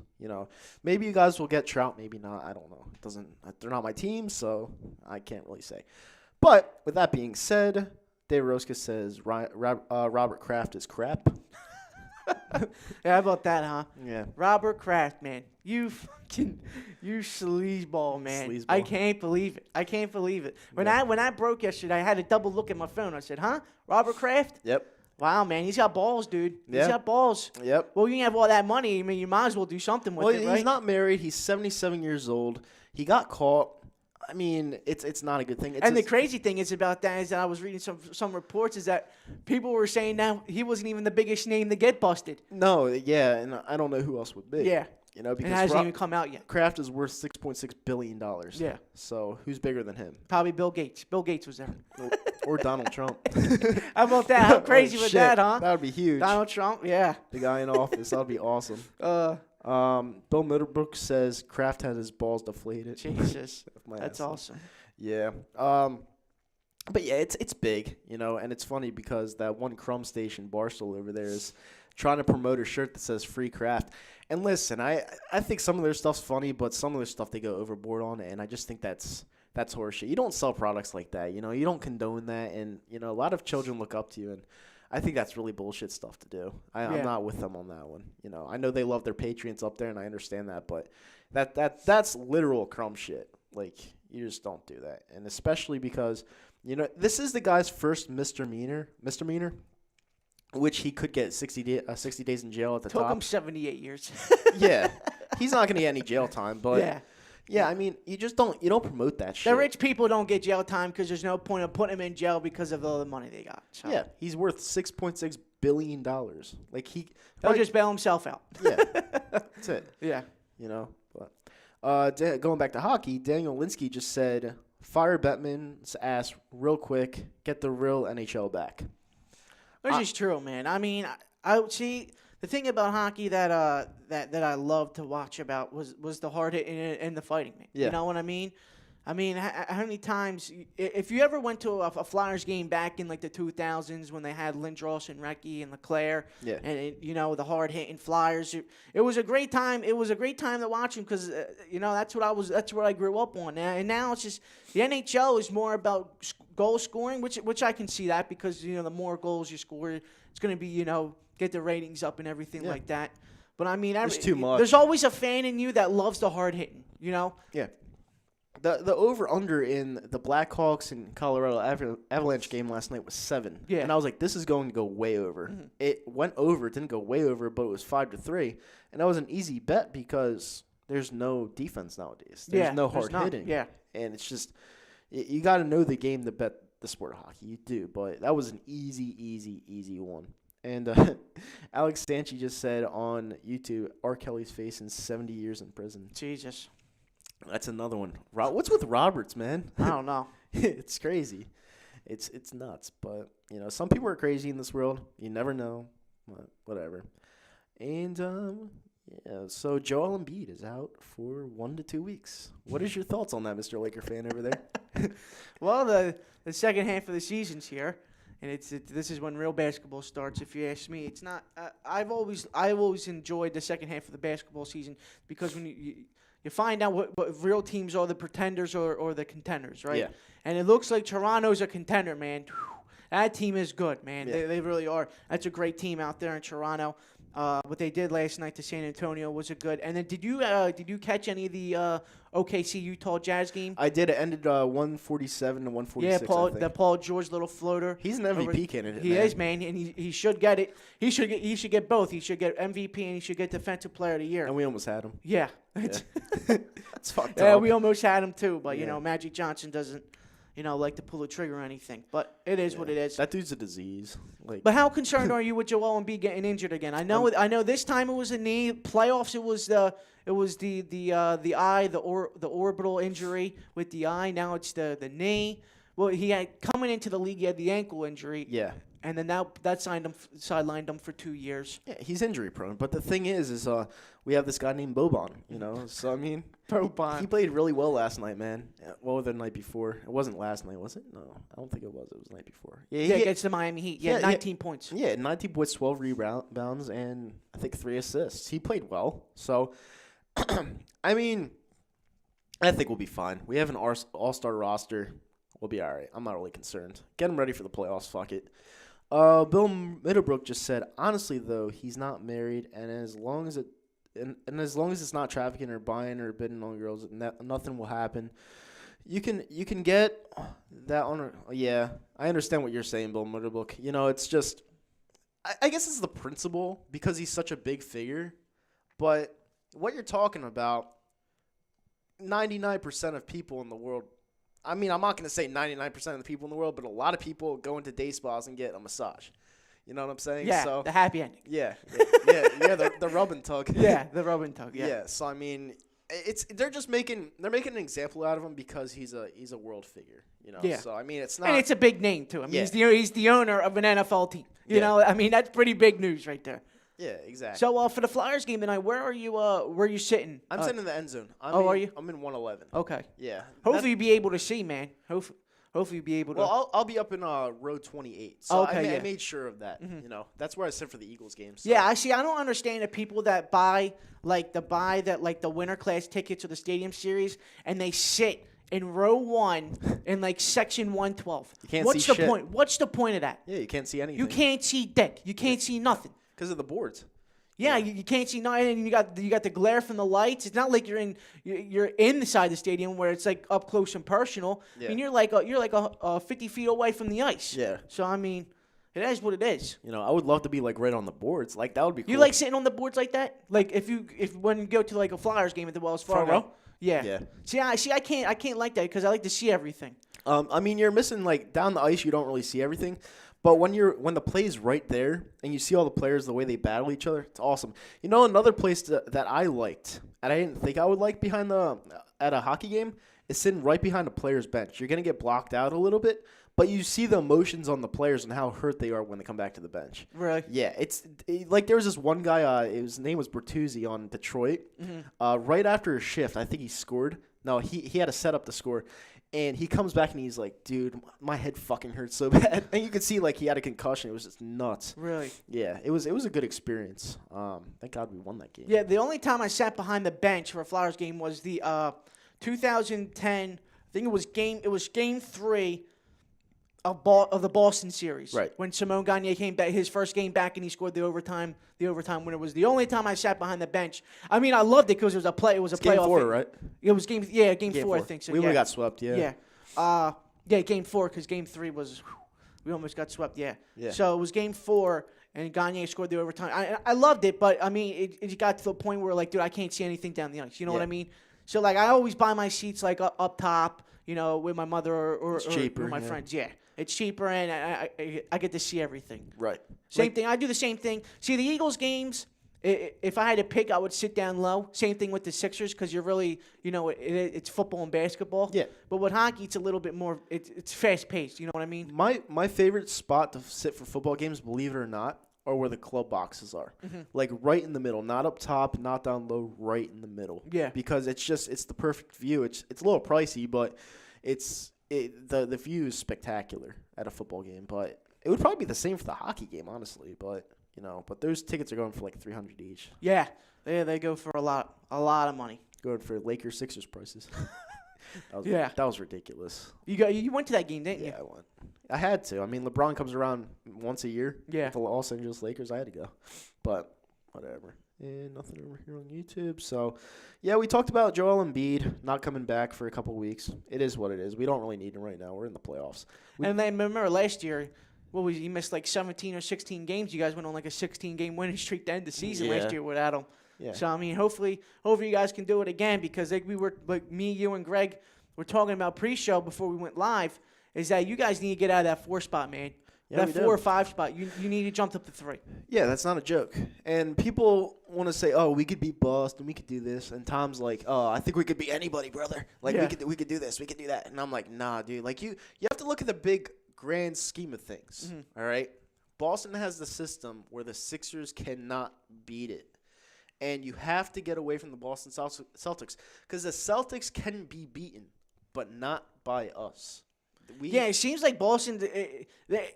[SPEAKER 2] Maybe you guys will get Trout, maybe not. I don't know. They're not my team, so I can't really say. But with that being said, Dave Roska says Robert Kraft is crap.
[SPEAKER 3] Yeah, how about that, huh?
[SPEAKER 2] Yeah.
[SPEAKER 3] Robert Kraft, man. You sleazeball, man.
[SPEAKER 2] Sleazeball.
[SPEAKER 3] I can't believe it. When I broke yesterday, I had to double look at my phone. I said, huh? Robert Kraft?
[SPEAKER 2] Yep.
[SPEAKER 3] Wow, man, he's got balls, dude.
[SPEAKER 2] Yeah.
[SPEAKER 3] He's got balls.
[SPEAKER 2] Yep.
[SPEAKER 3] Well, you have all that money. I mean, you might as well do something with it, right?
[SPEAKER 2] He's not married. He's 77 years old. He got caught. I mean, it's not a good thing.
[SPEAKER 3] The crazy thing is about that is that I was reading some reports is that people were saying now he wasn't even the biggest name to get busted.
[SPEAKER 2] No, yeah, and I don't know who else would be.
[SPEAKER 3] Yeah.
[SPEAKER 2] Because
[SPEAKER 3] it hasn't even come out yet.
[SPEAKER 2] Kraft is worth $6.6 billion.
[SPEAKER 3] Yeah.
[SPEAKER 2] So who's bigger than him?
[SPEAKER 3] Probably Bill Gates. Bill Gates was there.
[SPEAKER 2] Or Donald Trump.
[SPEAKER 3] How about that? How crazy was that, huh?
[SPEAKER 2] That would be huge.
[SPEAKER 3] Donald Trump, yeah.
[SPEAKER 2] The guy in office. That would be awesome. Bill Mitterbrook says Kraft had his balls deflated.
[SPEAKER 3] Jesus. That's awesome.
[SPEAKER 2] Yeah. But yeah, it's big, and it's funny because that one Crumb station, Barstool over there, is trying to promote a shirt that says Free Kraft. And listen, I think some of their stuff's funny, but some of their stuff they go overboard on, and I just think that's horseshit. You don't sell products like that, you know. You don't condone that, and you know a lot of children look up to you, and I think that's really bullshit stuff to do. I'm not with them on that one. You know, I know they love their Patriots up there, and I understand that, but that's literal crumb shit. Like, you just don't do that, and especially because, you know, this is the guy's first misdemeanor, which he could get 60 days in jail at the top.
[SPEAKER 3] Took him 78 years.
[SPEAKER 2] Yeah, he's not gonna get any jail time, but yeah. I mean, you don't promote that shit.
[SPEAKER 3] The rich people don't get jail time because there's no point of putting them in jail because of all the money they got. So.
[SPEAKER 2] Yeah, he's worth $6.6 billion. Like
[SPEAKER 3] he'll just bail himself out.
[SPEAKER 2] Yeah, that's it.
[SPEAKER 3] Yeah,
[SPEAKER 2] you know. But going back to hockey, Daniel Linsky just said, "Fire Bettman's ass real quick. Get the real NHL back."
[SPEAKER 3] Which is true, man. I mean, I see the thing about hockey that I love to watch about was the hard hit and the fighting, man.
[SPEAKER 2] Yeah.
[SPEAKER 3] You know what I mean? I mean, how many times if you ever went to a Flyers game back in like the 2000s when they had Lindros and Recchi and Leclerc, and you know the hard hitting Flyers, it was a great time. It was a great time to watch them because you know that's what I grew up on. And now it's just the NHL is more about goal scoring, which I can see that because you know the more goals you score, it's going to be, you know, get the ratings up and everything like that. But I mean,
[SPEAKER 2] there's too much.
[SPEAKER 3] There's always a fan in you that loves the hard hitting, you know.
[SPEAKER 2] Yeah. The over-under in the Blackhawks and Colorado Avalanche game last night was 7.
[SPEAKER 3] Yeah.
[SPEAKER 2] And I was like, this is going to go way over. Mm-hmm. It went over. It didn't go way over, but it was 5-3. And that was an easy bet because there's no defense nowadays. There's no hard hitting.
[SPEAKER 3] Yeah.
[SPEAKER 2] And it's just, you got to know the game to bet the sport of hockey. You do. But that was an easy one. And Alex Stanchi just said on YouTube, R. Kelly's facing 70 years in prison.
[SPEAKER 3] Jesus.
[SPEAKER 2] That's another one. What's with Roberts, man?
[SPEAKER 3] I don't know.
[SPEAKER 2] It's crazy. It's nuts. But, you know, some people are crazy in this world. You never know. But whatever. And, so Joel Embiid is out for 1 to 2 weeks. What is your thoughts on that, Mr. Laker fan over there?
[SPEAKER 3] Well, the second half of the season's here. And this is when real basketball starts. If you ask me, it's not. I've always enjoyed the second half of the basketball season because when you find out what real teams are, the pretenders or the contenders, right?
[SPEAKER 2] Yeah.
[SPEAKER 3] And it looks like Toronto's a contender, man. That team is good, man.
[SPEAKER 2] Yeah.
[SPEAKER 3] They really are. That's a great team out there in Toronto. What they did last night to San Antonio was a good. And then did you catch any of the OKC Utah Jazz game?
[SPEAKER 2] I did. It ended 147 to 146.
[SPEAKER 3] Yeah, the Paul George little floater.
[SPEAKER 2] He's an MVP candidate.
[SPEAKER 3] He is, man, and he should get it. He should get both. He should get MVP and he should get Defensive Player of the Year.
[SPEAKER 2] And we almost had him.
[SPEAKER 3] Yeah.
[SPEAKER 2] It's fucked up.
[SPEAKER 3] Yeah, we almost had him too, but you know, Magic Johnson doesn't, you know, like to pull a trigger or anything. But it is what it is.
[SPEAKER 2] That dude's a disease.
[SPEAKER 3] But how concerned are you with Joel Embiid getting injured again? I know this time it was a knee. Playoffs it was the eye, the orbital injury with the eye. Now it's the knee. Well, he had coming into the league, he had the ankle injury.
[SPEAKER 2] Yeah.
[SPEAKER 3] And then now that sidelined him for 2 years.
[SPEAKER 2] Yeah, he's injury prone. But the thing is we have this guy named Boban, you know. So I mean,
[SPEAKER 3] Boban.
[SPEAKER 2] He played really well last night, man. Well, the night before. It wasn't last night, was it? No, I don't think it was. It was the night before.
[SPEAKER 3] Yeah, against the Miami Heat. Yeah, 19 points.
[SPEAKER 2] Yeah, 19 points, 12 rebounds, and I think 3 assists. He played well. So, I mean, I think we'll be fine. We have an all-star roster. We'll be all right. I'm not really concerned. Get him ready for the playoffs. Fuck it. Bill Middlebrook just said, honestly, though, he's not married, and as long as it's not trafficking or buying or bidding on girls, nothing will happen. You can get that on. Yeah, I understand what you're saying, Bill Middlebrook. You know, it's just, I guess it's the principle because he's such a big figure, but what you're talking about, 99% of people in the world. I mean, I'm not going to say 99% of the people in the world, but a lot of people go into day spas and get a massage. You know what I'm saying?
[SPEAKER 3] Yeah,
[SPEAKER 2] so,
[SPEAKER 3] the happy ending.
[SPEAKER 2] Yeah, the rub and tug.
[SPEAKER 3] Yeah, the rub and tug. Yeah.
[SPEAKER 2] So I mean, they're making an example out of him because he's a world figure. You know.
[SPEAKER 3] Yeah.
[SPEAKER 2] So I mean, it's not.
[SPEAKER 3] And it's a big name too. I mean, he's the owner of an NFL team. You know, I mean, that's pretty big news right there.
[SPEAKER 2] Yeah, exactly.
[SPEAKER 3] So for the Flyers game tonight, where are you sitting?
[SPEAKER 2] I'm sitting in the end zone.
[SPEAKER 3] Are you?
[SPEAKER 2] I'm in 111.
[SPEAKER 3] Okay.
[SPEAKER 2] Yeah.
[SPEAKER 3] Hopefully you'll be able to see, man. hopefully be able to.
[SPEAKER 2] Well, I'll be up in row 28. So
[SPEAKER 3] Okay,
[SPEAKER 2] I
[SPEAKER 3] yeah.
[SPEAKER 2] made sure of that. You know, that's where I sit for the Eagles game. So.
[SPEAKER 3] Yeah, I see. I don't understand the people that buy the winter class tickets or the Stadium Series, and they sit in row 1 in like section 112.
[SPEAKER 2] You can't
[SPEAKER 3] What's
[SPEAKER 2] see
[SPEAKER 3] the
[SPEAKER 2] shit.
[SPEAKER 3] point? What's the point of that?
[SPEAKER 2] Yeah, you can't see anything.
[SPEAKER 3] You can't see dick. You can't see nothing.
[SPEAKER 2] Because of the boards.
[SPEAKER 3] Yeah, you can't see nothing, and you got the glare from the lights. It's not like you're inside the stadium where it's like up close and personal.
[SPEAKER 2] Yeah.
[SPEAKER 3] I mean, you're like 50 feet away from the ice.
[SPEAKER 2] Yeah.
[SPEAKER 3] So I mean, it is what it is.
[SPEAKER 2] You know, I would love to be like right on the boards. Like that would be cool.
[SPEAKER 3] You like sitting on the boards like that? Like if when you go to like a Flyers game at the Wells Fargo.
[SPEAKER 2] Front row?
[SPEAKER 3] Yeah.
[SPEAKER 2] Yeah.
[SPEAKER 3] I can't like that because I like to see everything.
[SPEAKER 2] I mean, you're missing like down the ice. You don't really see everything, but when the play's right there and you see all the players the way they battle each other, it's awesome. You know, another place that I liked and I didn't think I would like at a hockey game is sitting right behind the player's bench. You're gonna get blocked out a little bit, but you see the emotions on the players and how hurt they are when they come back to the bench.
[SPEAKER 3] Really?
[SPEAKER 2] Yeah, like there was this one guy. His name was Bertuzzi on Detroit. Right after a shift, I think he scored. No, he had to set up the score. And he comes back and he's like, dude, my head fucking hurts so bad. And you could see like he had a concussion. It was just nuts.
[SPEAKER 3] Really?
[SPEAKER 2] Yeah, it was a good experience. Thank God we won that game.
[SPEAKER 3] Yeah, the only time I sat behind the bench for a Flyers game was the 2010. I think it was game 3 of the Boston series.
[SPEAKER 2] Right.
[SPEAKER 3] When Simone Gagne came back, his first game back, and he scored the overtime winner. Was the only time I sat behind the bench. I mean, I loved it because it was a play. It was a playoff.
[SPEAKER 2] Game 4, right?
[SPEAKER 3] It was game 4, I think. So
[SPEAKER 2] we would have got swept. Yeah.
[SPEAKER 3] Yeah. Game 4 because game 3 was we almost got swept. Yeah.
[SPEAKER 2] Yeah.
[SPEAKER 3] So it was game 4. And Gagne scored the overtime. I loved it, but I mean, it got to the point where like, dude, I can't see anything down the ice. You know what I mean? So like, I always buy my seats like up top, you know, with my mother or my friends. Yeah, it's cheaper, and I get to see everything.
[SPEAKER 2] Right.
[SPEAKER 3] Same thing. I do the same thing. See the Eagles games. If I had to pick, I would sit down low. Same thing with the Sixers because you're really, you know, it's football and basketball.
[SPEAKER 2] Yeah.
[SPEAKER 3] But with hockey, it's a little bit more. It's fast paced. You know what I mean?
[SPEAKER 2] My favorite spot to sit for football games, believe it or not, are where the club boxes are. Like right in the middle, not up top, not down low, right in the middle.
[SPEAKER 3] Yeah.
[SPEAKER 2] Because it's the perfect view. It's a little pricey, but the view is spectacular at a football game. But it would probably be the same for the hockey game, honestly. But but those tickets are going for like $300 each.
[SPEAKER 3] Yeah. They go for a lot of money.
[SPEAKER 2] Going for Lakers Sixers prices. That was ridiculous.
[SPEAKER 3] You went to that game, didn't you?
[SPEAKER 2] Yeah, I went. I had to. I mean, LeBron comes around once a year.
[SPEAKER 3] Yeah.
[SPEAKER 2] With the Los Angeles Lakers, I had to go. But whatever. And nothing over here on YouTube. So, yeah, we talked about Joel Embiid not coming back for a couple weeks. It is what it is. We don't really need him right now. We're in the playoffs.
[SPEAKER 3] And then remember last year, he missed like 17 or 16 games. You guys went on like a 16-game winning streak to end the season last year without him.
[SPEAKER 2] Yeah.
[SPEAKER 3] So I mean, hopefully you guys can do it again because me, you, and Greg were talking about pre-show before we went live. Is that you guys need to get out of that 4 spot, man?
[SPEAKER 2] Yeah,
[SPEAKER 3] that 4 or 5 spot. You need to jump up to 3.
[SPEAKER 2] Yeah, that's not a joke. And people want to say, "Oh, we could beat Boston, we could do this," and Tom's like, "Oh, I think we could beat anybody, brother. Like we could do this, we could do that." And I'm like, "Nah, dude. Like you have to look at the big grand scheme of things. All right? Boston has the system where the Sixers cannot beat it. And you have to get away from the Boston Celtics because the Celtics can be beaten, but not by us.
[SPEAKER 3] It seems like Boston.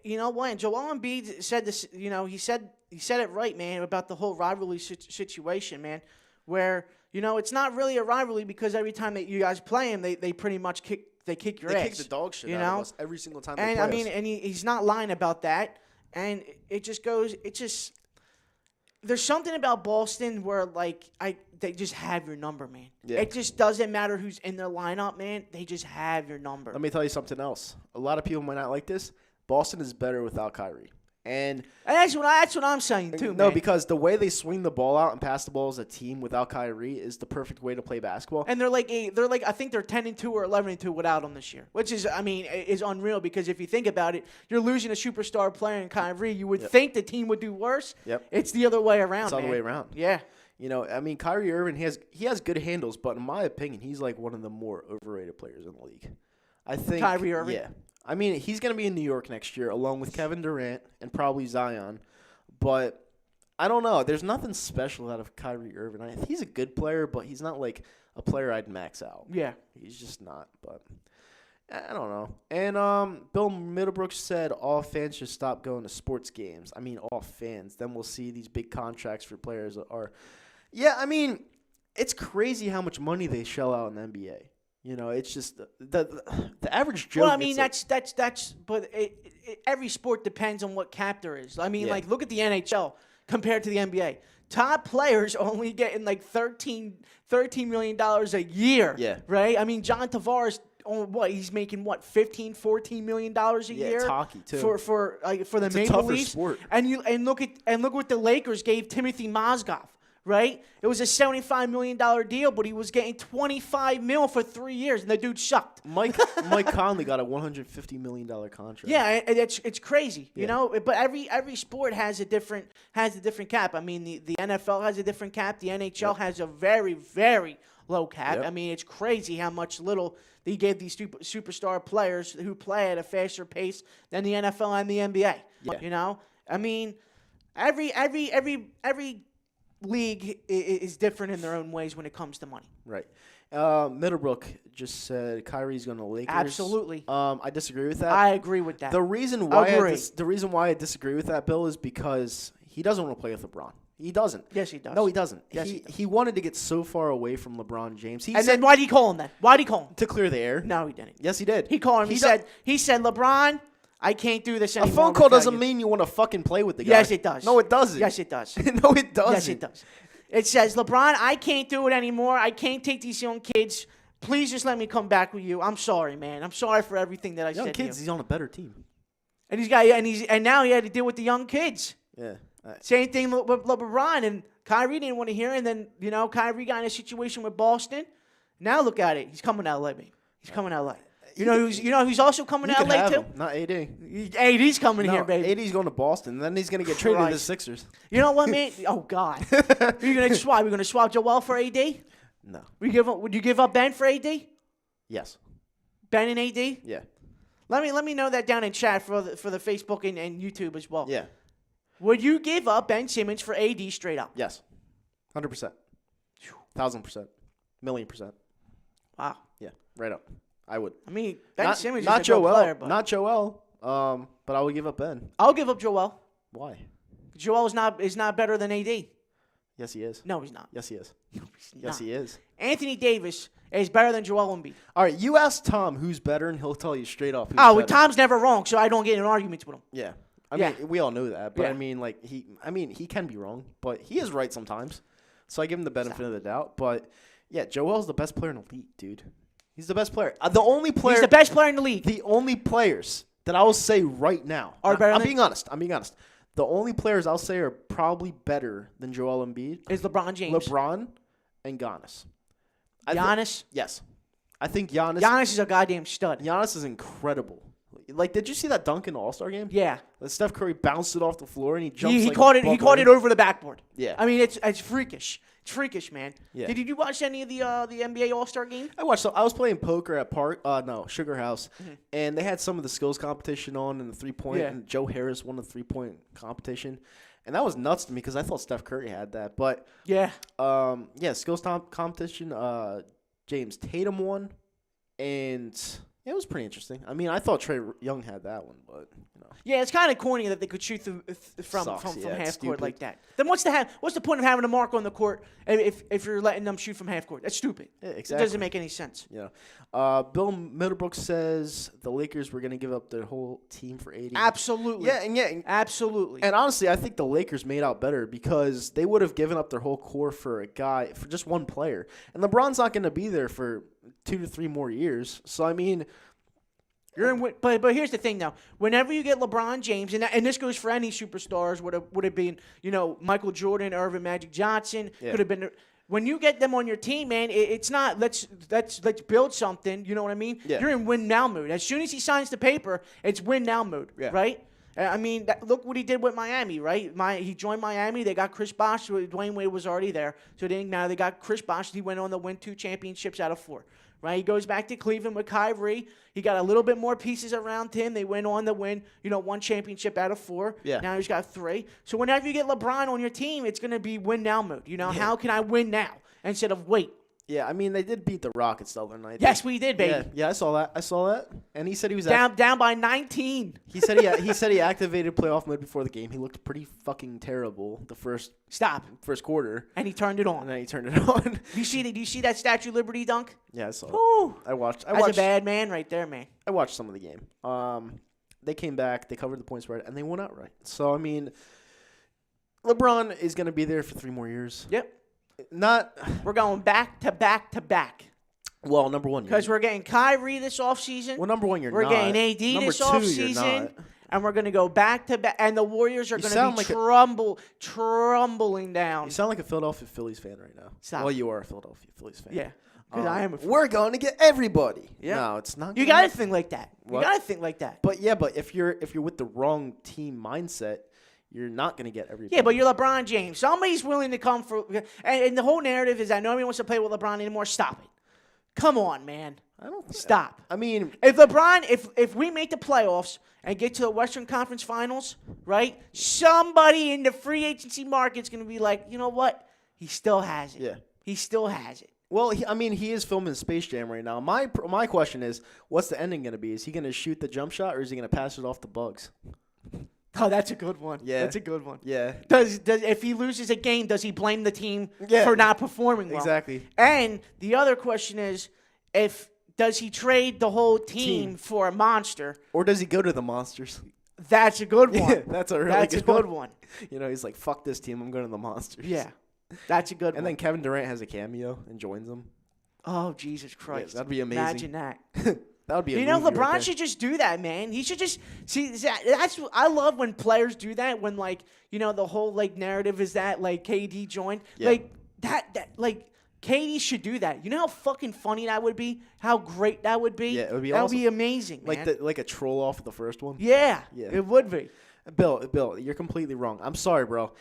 [SPEAKER 3] You know what? Joel Embiid said this. You know, he said it right, man, about the whole rivalry situation, man. Where it's not really a rivalry because every time that you guys play him, they pretty much kick your ass.
[SPEAKER 2] They kick the dog shit out of us every single time.
[SPEAKER 3] And
[SPEAKER 2] they play us.
[SPEAKER 3] and he's not lying about that. And it just goes. There's something about Boston where they just have your number, man.
[SPEAKER 2] Yeah.
[SPEAKER 3] It just doesn't matter who's in their lineup, man. They just have your number.
[SPEAKER 2] Let me tell you something else. A lot of people might not like this. Boston is better without Kyrie. And
[SPEAKER 3] that's what I'm saying too, man.
[SPEAKER 2] No, because the way they swing the ball out and pass the ball as a team without Kyrie is the perfect way to play basketball.
[SPEAKER 3] And they're like I think they're 10-2 or 11-2 without him this year, which is is unreal because if you think about it, you're losing a superstar player in Kyrie. You would think the team would do worse.
[SPEAKER 2] Yep.
[SPEAKER 3] It's the other way around.
[SPEAKER 2] It's the other way around.
[SPEAKER 3] Yeah.
[SPEAKER 2] Kyrie Irving he has good handles, but in my opinion, he's like one of the more overrated players in the league. I think
[SPEAKER 3] Kyrie Irving.
[SPEAKER 2] Yeah. I mean, he's going to be in New York next year along with Kevin Durant and probably Zion. But I don't know. There's nothing special out of Kyrie Irving. He's a good player, but he's not like a player I'd max out.
[SPEAKER 3] Yeah.
[SPEAKER 2] He's just not. But I don't know. And Bill Middlebrook said all fans should stop going to sports games. I mean, all fans. Then we'll see these big contracts for players are. Yeah, I mean, it's crazy how much money they shell out in the NBA. You know, it's just the average Joe.
[SPEAKER 3] Well, I mean, that's but every sport depends on what cap there is. I mean, like, look at the NHL compared to the NBA. Top players are only getting like $13 million a year.
[SPEAKER 2] Yeah.
[SPEAKER 3] Right? I mean, John Tavares, he's making $14 million a year.
[SPEAKER 2] Yeah, it's hockey too.
[SPEAKER 3] For the
[SPEAKER 2] It's
[SPEAKER 3] Maple
[SPEAKER 2] a tougher
[SPEAKER 3] Leafs.
[SPEAKER 2] sport.
[SPEAKER 3] And look what the Lakers gave Timothy Mozgov. Right? It was a $75 million deal, but he was getting $25 million for 3 years, and the dude sucked.
[SPEAKER 2] Mike Conley got a $150 million contract.
[SPEAKER 3] Yeah, and it's crazy,
[SPEAKER 2] Yeah.
[SPEAKER 3] you know. But every sport has a different cap. I mean, the NFL has a different cap. The NHL has a very, very low cap.
[SPEAKER 2] Yep.
[SPEAKER 3] I mean, it's crazy how much little they gave these superstar players who play at a faster pace than the NFL and the NBA.
[SPEAKER 2] Yeah.
[SPEAKER 3] You know, I mean, every league is different in their own ways when it comes to money.
[SPEAKER 2] Right. Middlebrook just said Kyrie's going to Lakers.
[SPEAKER 3] Absolutely.
[SPEAKER 2] I disagree with that.
[SPEAKER 3] I agree with that.
[SPEAKER 2] The reason why
[SPEAKER 3] Agree.
[SPEAKER 2] I disagree with that, Bill, is because he doesn't want to play with LeBron. He doesn't.
[SPEAKER 3] Yes, he does.
[SPEAKER 2] No, he doesn't.
[SPEAKER 3] Yes, he does.
[SPEAKER 2] He wanted to get so far away from LeBron James.
[SPEAKER 3] Then why'd he call him then? Why'd he call him?
[SPEAKER 2] To clear the air.
[SPEAKER 3] No, he didn't.
[SPEAKER 2] Yes, he did.
[SPEAKER 3] He called him. He said, LeBron, I can't do this
[SPEAKER 2] A
[SPEAKER 3] anymore.
[SPEAKER 2] phone call
[SPEAKER 3] without
[SPEAKER 2] doesn't
[SPEAKER 3] you."
[SPEAKER 2] mean you want to fucking play with the guy.
[SPEAKER 3] Yes, it does.
[SPEAKER 2] No, it doesn't.
[SPEAKER 3] Yes, it does.
[SPEAKER 2] No, it doesn't.
[SPEAKER 3] Yes, it does. It says, LeBron, I can't do it anymore. I can't take these young kids. Please just let me come back with you. I'm sorry, man. I'm sorry for everything that I
[SPEAKER 2] Young
[SPEAKER 3] said
[SPEAKER 2] kids,
[SPEAKER 3] to you.
[SPEAKER 2] he's on a better team.
[SPEAKER 3] And now he had to deal with the young kids.
[SPEAKER 2] Yeah.
[SPEAKER 3] Same thing with LeBron, and Kyrie didn't want to hear it. And then, you know, Kyrie got in a situation with Boston. Now look at it. He's coming to LA, man. He's coming to LA. You know who's also coming to LA too?
[SPEAKER 2] Not AD.
[SPEAKER 3] AD's coming here, baby.
[SPEAKER 2] AD's going to Boston. Then he's going to get traded to the
[SPEAKER 3] Christ.
[SPEAKER 2] Sixers.
[SPEAKER 3] You know what, man? Oh God. We're gonna swap Joel for AD?
[SPEAKER 2] No.
[SPEAKER 3] Would you give up Ben for AD?
[SPEAKER 2] Yes.
[SPEAKER 3] Ben and AD?
[SPEAKER 2] Yeah.
[SPEAKER 3] Let me know that down in chat for the Facebook and YouTube as well.
[SPEAKER 2] Yeah.
[SPEAKER 3] Would you give up Ben Simmons for AD straight up?
[SPEAKER 2] Yes. 100%. 1,000%. 1,000,000%.
[SPEAKER 3] Wow.
[SPEAKER 2] Yeah. Right up. I would.
[SPEAKER 3] I mean, Ben Simmons
[SPEAKER 2] not
[SPEAKER 3] is a good
[SPEAKER 2] Joel.
[SPEAKER 3] player, but
[SPEAKER 2] Not Joel. But I would give up Ben.
[SPEAKER 3] I'll give up Joel.
[SPEAKER 2] Why?
[SPEAKER 3] Joel is not better than AD.
[SPEAKER 2] Yes, he is.
[SPEAKER 3] No, he's not.
[SPEAKER 2] Yes, he is.
[SPEAKER 3] He's
[SPEAKER 2] Yes,
[SPEAKER 3] not.
[SPEAKER 2] he is.
[SPEAKER 3] Anthony Davis is better than Joel Embiid.
[SPEAKER 2] All right, you ask Tom who's better, and he'll tell you straight up who's
[SPEAKER 3] Well,
[SPEAKER 2] better.
[SPEAKER 3] Tom's never wrong, so I don't get in arguments with him.
[SPEAKER 2] Yeah. I
[SPEAKER 3] Yeah.
[SPEAKER 2] mean, we all know that, but
[SPEAKER 3] Yeah.
[SPEAKER 2] I mean, he can be wrong, but he is right sometimes. So I give him the benefit of the doubt. But yeah, Joel's the best player in the league, dude. He's the best player. The only player.
[SPEAKER 3] He's the best player in the league.
[SPEAKER 2] The only players that I will say right now.
[SPEAKER 3] Are better
[SPEAKER 2] I'm
[SPEAKER 3] than-
[SPEAKER 2] being honest. The only players I'll say are probably better than Joel Embiid.
[SPEAKER 3] Is LeBron James.
[SPEAKER 2] LeBron and Giannis.
[SPEAKER 3] Giannis?
[SPEAKER 2] Yes. I think Giannis.
[SPEAKER 3] Giannis is a goddamn stud.
[SPEAKER 2] Giannis is incredible. Like, did you see that dunk in the All-Star game?
[SPEAKER 3] Yeah.
[SPEAKER 2] Like, Steph Curry bounced it off the floor and he jumps.
[SPEAKER 3] He
[SPEAKER 2] like
[SPEAKER 3] caught
[SPEAKER 2] a
[SPEAKER 3] it. He
[SPEAKER 2] bucket.
[SPEAKER 3] caught it over the backboard.
[SPEAKER 2] Yeah.
[SPEAKER 3] I mean, it's freakish. It's freakish, man.
[SPEAKER 2] Yeah.
[SPEAKER 3] Did you watch any of the NBA All-Star game?
[SPEAKER 2] I watched. I was playing poker at Sugar House, and they had some of the skills competition on in the 3-point.
[SPEAKER 3] Yeah.
[SPEAKER 2] And Joe Harris won the 3-point competition, and that was nuts to me because I thought Steph Curry had that. But
[SPEAKER 3] Yeah.
[SPEAKER 2] skills competition. James Tatum won, and it was pretty interesting. I mean, I thought Trae Young had that one, but you know.
[SPEAKER 3] Yeah, it's kind of corny that they could shoot from
[SPEAKER 2] Sucks,
[SPEAKER 3] from
[SPEAKER 2] yeah, it's
[SPEAKER 3] half court
[SPEAKER 2] stupid.
[SPEAKER 3] like that. Then what's the point of having a mark on the court if you're letting them shoot from half court? That's stupid.
[SPEAKER 2] Yeah,
[SPEAKER 3] It
[SPEAKER 2] exactly.
[SPEAKER 3] doesn't make any sense.
[SPEAKER 2] Yeah. Bill Middlebrook says the Lakers were going to give up their whole team for 80.
[SPEAKER 3] Absolutely.
[SPEAKER 2] Yeah.
[SPEAKER 3] Absolutely.
[SPEAKER 2] And honestly, I think the Lakers made out better because they would have given up their whole core for just one player. And LeBron's not going to be there for 2 to 3 more years. So, I mean,
[SPEAKER 3] But here's the thing, though. Whenever you get LeBron James, and this goes for any superstars, would have been, Michael Jordan, Irvin, Magic Johnson,
[SPEAKER 2] Yeah.
[SPEAKER 3] could have been. When you get them on your team, man, it's not let's build something. You know what I mean?
[SPEAKER 2] Yeah.
[SPEAKER 3] You're in win now mode. As soon as he signs the paper, it's win now mode,
[SPEAKER 2] Yeah.
[SPEAKER 3] right? I mean, look what he did with Miami, right? He joined Miami. They got Chris Bosh. Dwayne Wade was already there, so it didn't matter. They got Chris Bosh. He went on to win 2 championships out of 4. Right, he goes back to Cleveland with Kyrie. He got a little bit more pieces around him. They went on to win, 1 championship out of 4.
[SPEAKER 2] Yeah.
[SPEAKER 3] Now he's got 3. So whenever you get LeBron on your team, it's going to be win now mode. How can I win now instead of wait?
[SPEAKER 2] Yeah, I mean, they did beat the Rockets the other night.
[SPEAKER 3] Yes, we did, baby.
[SPEAKER 2] Yeah, I saw that. And he said he was
[SPEAKER 3] Down by 19.
[SPEAKER 2] He said he activated playoff mode before the game. He looked pretty fucking terrible the first quarter.
[SPEAKER 3] And he turned it on.
[SPEAKER 2] And then he turned it on.
[SPEAKER 3] Did you see that Statue of Liberty dunk?
[SPEAKER 2] Yeah, I saw
[SPEAKER 3] Woo.
[SPEAKER 2] it. I watched.
[SPEAKER 3] That's a bad man right there, man.
[SPEAKER 2] I watched some of the game. They came back, they covered the point spread, and they won outright. So I mean, LeBron is going to be there for 3 more years.
[SPEAKER 3] Yep. We're going back to back to back.
[SPEAKER 2] Well, number one,
[SPEAKER 3] because we're getting Kyrie this offseason.
[SPEAKER 2] Well, number one,
[SPEAKER 3] we're getting AD this offseason. And we're going to go back to back. And the Warriors are going to be trumbling down.
[SPEAKER 2] You sound like a Philadelphia Phillies fan right now.
[SPEAKER 3] Stop.
[SPEAKER 2] Well, you are a Philadelphia Phillies fan.
[SPEAKER 3] Yeah. Because I am.
[SPEAKER 2] We're going to get everybody.
[SPEAKER 3] Yeah.
[SPEAKER 2] No, it's not.
[SPEAKER 3] You got to think like that.
[SPEAKER 2] What?
[SPEAKER 3] You got to think like that.
[SPEAKER 2] But if you're with the wrong team mindset, you're not going to get everybody.
[SPEAKER 3] Yeah, but you're LeBron James. Somebody's willing to come for – and the whole narrative is that nobody wants to play with LeBron anymore. Stop it. Come on, man.
[SPEAKER 2] I don't think
[SPEAKER 3] Stop.
[SPEAKER 2] I mean –
[SPEAKER 3] if we make the playoffs and get to the Western Conference Finals, right, somebody in the free agency market's going to be like, you know what? He still has it.
[SPEAKER 2] Yeah.
[SPEAKER 3] He still has it.
[SPEAKER 2] Well, he is filming Space Jam right now. My question is, what's the ending going to be? Is he going to shoot the jump shot or is he going to pass it off to Bugs?
[SPEAKER 3] Oh, that's a good one.
[SPEAKER 2] Yeah.
[SPEAKER 3] That's a good one.
[SPEAKER 2] Yeah.
[SPEAKER 3] Does if he loses a game, does he blame the team for not performing well?
[SPEAKER 2] Exactly.
[SPEAKER 3] And the other question is, does he trade the whole team for a monster?
[SPEAKER 2] Or does he go to the Monsters?
[SPEAKER 3] That's a good one.
[SPEAKER 2] Yeah, that's a
[SPEAKER 3] good one.
[SPEAKER 2] You know, he's like, fuck this team, I'm going to the Monsters.
[SPEAKER 3] Yeah. That's a good one.
[SPEAKER 2] And then Kevin Durant has a cameo and joins them.
[SPEAKER 3] Oh, Jesus Christ.
[SPEAKER 2] Yeah, that'd be amazing.
[SPEAKER 3] Imagine that.
[SPEAKER 2] That would be a
[SPEAKER 3] You know,
[SPEAKER 2] movie
[SPEAKER 3] LeBron
[SPEAKER 2] right
[SPEAKER 3] should just do that, man. He should just see that's I love when players do that when like, you know, the whole like narrative is that like KD joined.
[SPEAKER 2] Yeah.
[SPEAKER 3] Like that like KD should do that. You know how fucking funny that would be? How great that would be?
[SPEAKER 2] Yeah, it would be
[SPEAKER 3] That
[SPEAKER 2] awesome.
[SPEAKER 3] would be amazing, man.
[SPEAKER 2] Like a troll off of the first one?
[SPEAKER 3] Yeah,
[SPEAKER 2] Yeah.
[SPEAKER 3] it would be.
[SPEAKER 2] Bill, you're completely wrong. I'm sorry, bro.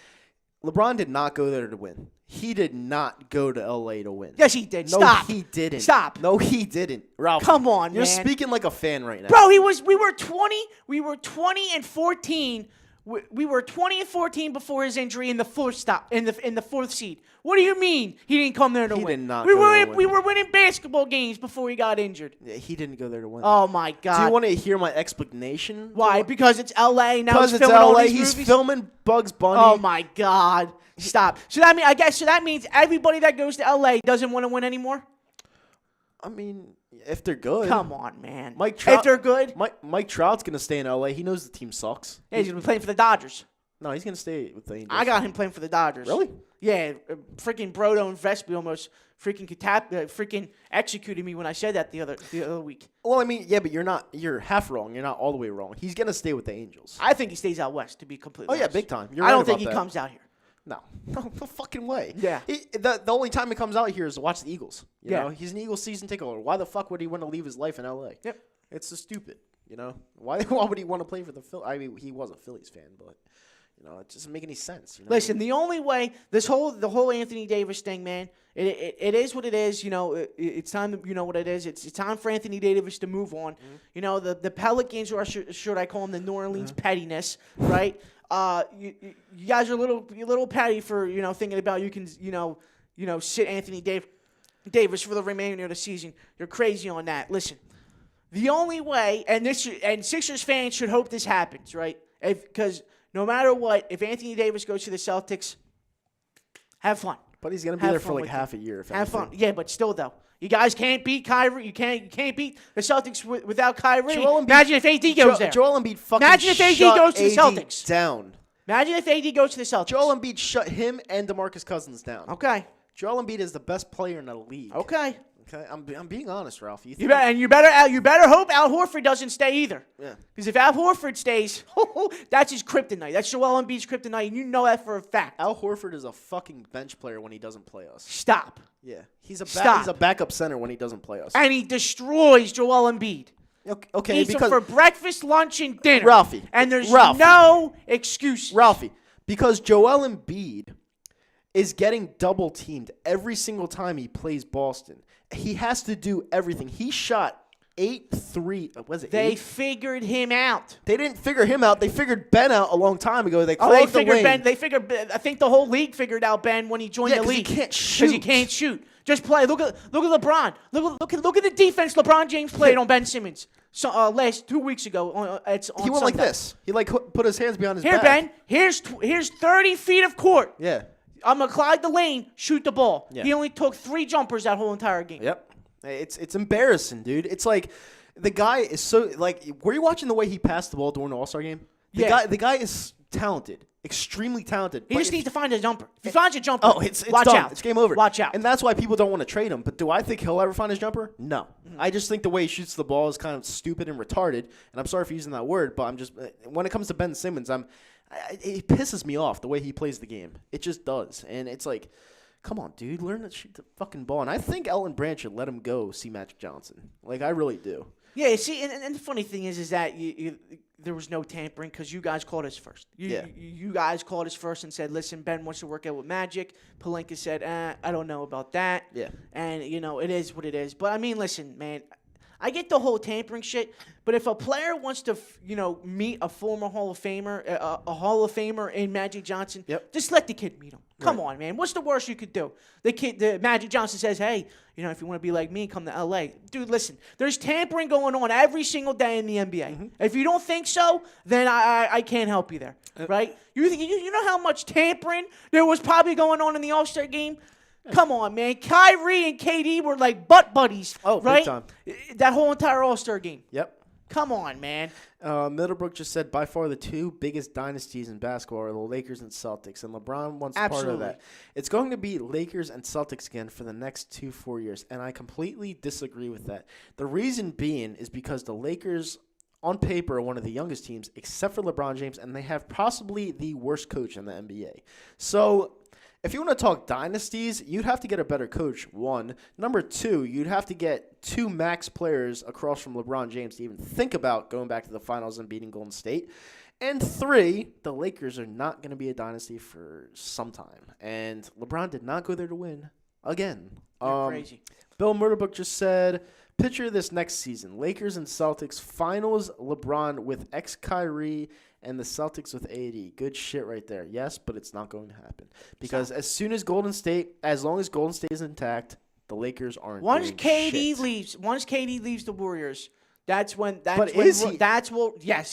[SPEAKER 2] LeBron did not go there to win. He did not go to L.A. to win.
[SPEAKER 3] Yes, he did.
[SPEAKER 2] No,
[SPEAKER 3] Stop.
[SPEAKER 2] he didn't.
[SPEAKER 3] Stop.
[SPEAKER 2] No, he didn't. Ralph,
[SPEAKER 3] Come on,
[SPEAKER 2] you're
[SPEAKER 3] man.
[SPEAKER 2] speaking like a fan right now.
[SPEAKER 3] Bro, we were 20 and 14. We were 20 and 14 before his injury in the fourth seed. What do you mean he didn't come there to win?
[SPEAKER 2] He did not
[SPEAKER 3] We
[SPEAKER 2] go
[SPEAKER 3] were
[SPEAKER 2] there to win.
[SPEAKER 3] we were winning basketball games before he got injured.
[SPEAKER 2] Yeah, he didn't go there to win.
[SPEAKER 3] Oh my God!
[SPEAKER 2] Do you want to hear my explanation?
[SPEAKER 3] Why? Because it's L.A. now.
[SPEAKER 2] Because
[SPEAKER 3] He's
[SPEAKER 2] it's
[SPEAKER 3] filming all
[SPEAKER 2] L.A.
[SPEAKER 3] these
[SPEAKER 2] He's
[SPEAKER 3] movies?
[SPEAKER 2] filming Bugs Bunny.
[SPEAKER 3] Oh my God! Stop. So that means everybody that goes to L.A. doesn't want to win anymore.
[SPEAKER 2] I mean, if they're good.
[SPEAKER 3] Come on, man.
[SPEAKER 2] Mike Trout,
[SPEAKER 3] if they're good,
[SPEAKER 2] Mike Trout's going to stay in L.A. He knows the team sucks.
[SPEAKER 3] yeah, he's gonna be playing for the Dodgers.
[SPEAKER 2] No, he's going to stay with the Angels.
[SPEAKER 3] I got him playing for the Dodgers.
[SPEAKER 2] Really?
[SPEAKER 3] Yeah, freaking Brodo and Vespi almost freaking executed me when I said that the other week.
[SPEAKER 2] Well, I mean, yeah, but you're half wrong. You're not all the way wrong. He's going to stay with the Angels.
[SPEAKER 3] I think he stays out west, to be completely honest.
[SPEAKER 2] Yeah, big time. You're
[SPEAKER 3] I
[SPEAKER 2] right
[SPEAKER 3] don't
[SPEAKER 2] about
[SPEAKER 3] think he
[SPEAKER 2] that.
[SPEAKER 3] comes out here.
[SPEAKER 2] No fucking way.
[SPEAKER 3] Yeah.
[SPEAKER 2] The only time he comes out here is to watch the Eagles. You
[SPEAKER 3] Yeah.
[SPEAKER 2] know? He's an Eagles season ticket holder. Why the fuck would he want to leave his life in L.A.?
[SPEAKER 3] Yep.
[SPEAKER 2] It's so stupid. You know? Why would he want to play for the Phillies? I mean, he was a Phillies fan, but you know, it doesn't make any sense. You know?
[SPEAKER 3] Listen, the only way the whole Anthony Davis thing, man, it is what it is. You know, it's time to, you know what it is. It's time for Anthony Davis to move on. Mm-hmm. You know, the Pelicans, or should I call them the New Orleans pettiness, right? You guys are a little petty for, you know, thinking about you can, you know, sit Anthony Davis for the remainder of the season. You're crazy on that. Listen, the only way, and Sixers fans should hope this happens, right? Because no matter what, if Anthony Davis goes to the Celtics, have fun.
[SPEAKER 2] But he's going to be there for like half a year.
[SPEAKER 3] Have fun. Yeah, but still, though. You guys can't beat Kyrie. You can't beat the Celtics without Kyrie. Imagine if AD goes there.
[SPEAKER 2] Joel Embiid fucking
[SPEAKER 3] Imagine if AD
[SPEAKER 2] shut
[SPEAKER 3] goes to the
[SPEAKER 2] AD
[SPEAKER 3] Celtics.
[SPEAKER 2] down.
[SPEAKER 3] Imagine if AD goes to the Celtics.
[SPEAKER 2] Joel Embiid shut him and DeMarcus Cousins down.
[SPEAKER 3] Okay.
[SPEAKER 2] Joel Embiid is the best player in the league.
[SPEAKER 3] Okay.
[SPEAKER 2] Okay, I'm being honest, Ralph.
[SPEAKER 3] You better hope Al Horford doesn't stay either.
[SPEAKER 2] Yeah.
[SPEAKER 3] Because if Al Horford stays, that's his kryptonite. That's Joel Embiid's kryptonite, and you know that for a fact.
[SPEAKER 2] Al Horford is a fucking bench player when he doesn't play us.
[SPEAKER 3] Stop.
[SPEAKER 2] Yeah, he's
[SPEAKER 3] Stop.
[SPEAKER 2] a backup center when he doesn't play us.
[SPEAKER 3] And he destroys Joel Embiid.
[SPEAKER 2] Okay,
[SPEAKER 3] Eats
[SPEAKER 2] because
[SPEAKER 3] him for breakfast, lunch, and dinner.
[SPEAKER 2] Ralphie,
[SPEAKER 3] And there's
[SPEAKER 2] Ralphie.
[SPEAKER 3] no excuse.
[SPEAKER 2] Ralphie, because Joel Embiid is getting double teamed every single time he plays Boston. He has to do everything. He shot 8-3. Was it?
[SPEAKER 3] They
[SPEAKER 2] 8?
[SPEAKER 3] figured him out.
[SPEAKER 2] They didn't figure him out. They figured Ben out a long time ago. They
[SPEAKER 3] They figured Ben. I think the whole league figured out Ben when he joined the league.
[SPEAKER 2] He can't shoot.
[SPEAKER 3] Because he can't shoot. Just play. Look at LeBron. Look at the defense LeBron James played on Ben Simmons. So last 2 weeks ago, it's on
[SPEAKER 2] He went
[SPEAKER 3] Sunday.
[SPEAKER 2] like this. He put his hands behind his
[SPEAKER 3] Here,
[SPEAKER 2] back.
[SPEAKER 3] Ben. Here's 30 feet of court.
[SPEAKER 2] Yeah.
[SPEAKER 3] I'm gonna Clyde the lane, shoot the ball.
[SPEAKER 2] Yeah.
[SPEAKER 3] He only took 3 jumpers that whole entire game.
[SPEAKER 2] Yep. It's embarrassing, dude. It's like the guy is so like. Were you watching the way he passed the ball during the All-Star game? The guy is talented, extremely talented.
[SPEAKER 3] He just needs to find a jumper. If he finds a jumper,
[SPEAKER 2] it's
[SPEAKER 3] watch
[SPEAKER 2] done.
[SPEAKER 3] out.
[SPEAKER 2] It's game over.
[SPEAKER 3] Watch out.
[SPEAKER 2] And that's why people don't want to trade him. But do I think he'll ever find his jumper? No. I just think the way he shoots the ball is kind of stupid and retarded. And I'm sorry for using that word, but I'm just when it comes to Ben Simmons, it pisses me off the way he plays the game. It just does. And it's like, come on, dude, learn to shoot the fucking ball. And I think Elton Brand should let him go see Magic Johnson. Like, I really do.
[SPEAKER 3] Yeah, see, and the funny thing is that there was no tampering because you guys called us first. You guys called us first and said, listen, Ben wants to work out with Magic. Palenka said, I don't know about that. Yeah. And, it is what it is. But, I mean, listen, man, I get the whole tampering shit, but if a player wants to, meet a former Hall of Famer, a Hall of Famer in Magic Johnson, just let the kid meet him. Come on, man. What's the worst you could do? The Magic Johnson says, hey, if you want to be like me, come to L.A. Dude, listen, there's tampering going on every single day in the NBA. Mm-hmm. If you don't think so, then I can't help you there, right? You know how much tampering there was probably going on in the All-Star game? Come on, man. Kyrie and KD were like butt buddies, right?
[SPEAKER 2] Big time.
[SPEAKER 3] That whole entire All-Star game.
[SPEAKER 2] Yep.
[SPEAKER 3] Come on, man.
[SPEAKER 2] Middlebrook just said, by far the 2 biggest dynasties in basketball are the Lakers and Celtics, and LeBron wants part of that. It's going to be Lakers and Celtics again for the next 2-4 years, and I completely disagree with that. The reason being is because the Lakers, on paper, are one of the youngest teams, except for LeBron James, and they have possibly the worst coach in the NBA. So if you want to talk dynasties, you'd have to get a better coach, 1. Number 2, you'd have to get 2 max players across from LeBron James to even think about going back to the finals and beating Golden State. And 3, the Lakers are not going to be a dynasty for some time. And LeBron did not go there to win again.
[SPEAKER 3] You're crazy.
[SPEAKER 2] Bill Murderbook just said, picture this next season. Lakers and Celtics finals, LeBron with ex-Kyrie and the Celtics with AD. Good shit right there. Yes, but it's not going to happen. Because as long as Golden State is intact, the Lakers aren't
[SPEAKER 3] Once
[SPEAKER 2] doing
[SPEAKER 3] KD
[SPEAKER 2] shit.
[SPEAKER 3] leaves the Warriors, yes,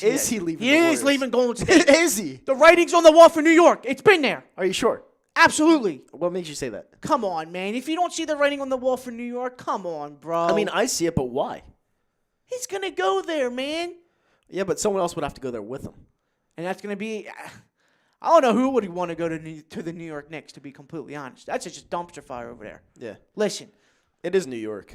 [SPEAKER 2] Is he leaving
[SPEAKER 3] He
[SPEAKER 2] the
[SPEAKER 3] is
[SPEAKER 2] Warriors?
[SPEAKER 3] leaving Golden State.
[SPEAKER 2] Is he?
[SPEAKER 3] The writing's on the wall for New York. It's been there.
[SPEAKER 2] Are you sure?
[SPEAKER 3] Absolutely.
[SPEAKER 2] What makes you say that?
[SPEAKER 3] Come on, man. If you don't see the writing on the wall for New York, come on, bro.
[SPEAKER 2] I mean, I see it, but why?
[SPEAKER 3] he's going to go there, man.
[SPEAKER 2] Yeah, but someone else would have to go there with him.
[SPEAKER 3] And that's going to be I don't know who would want to go to the New York Knicks, to be completely honest. That's just dumpster fire over there.
[SPEAKER 2] Yeah.
[SPEAKER 3] Listen.
[SPEAKER 2] It is New York.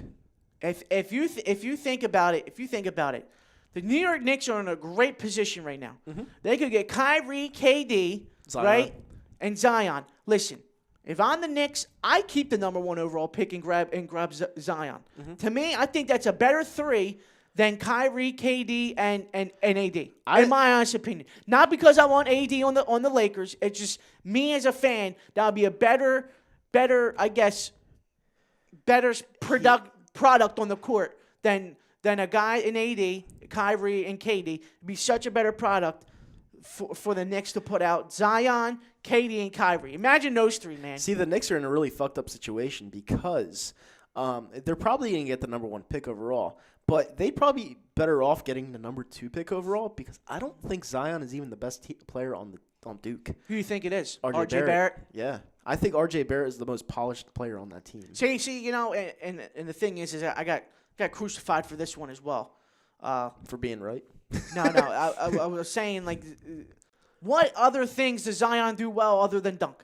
[SPEAKER 3] If you think about it, the New York Knicks are in a great position right now. Mm-hmm. They could get Kyrie, KD,
[SPEAKER 2] Zion.
[SPEAKER 3] right, and Zion. Listen, if I'm the Knicks, I keep the number one overall pick and grab Zion. Mm-hmm. To me, I think that's a better three than Kyrie, KD, and AD. In my honest opinion, not because I want AD on the Lakers. It's just me as a fan. That would be a better, I guess, better product on the court than a guy in AD, Kyrie, and KD. It'd be such a better product for the Knicks to put out Zion, KD, and Kyrie. Imagine those three, man.
[SPEAKER 2] See, the Knicks are in a really fucked up situation because they're probably going to get the number one pick overall, but they'd probably be better off getting the number 2 pick overall because I don't think Zion is even the best player on Duke.
[SPEAKER 3] Who do you think it is?
[SPEAKER 2] RJ Barrett? Yeah. I think RJ Barrett is the most polished player on that team.
[SPEAKER 3] See, you know, and the thing is I got crucified for this one as well.
[SPEAKER 2] For being right?
[SPEAKER 3] No. I was saying, like, what other things does Zion do well other than dunk?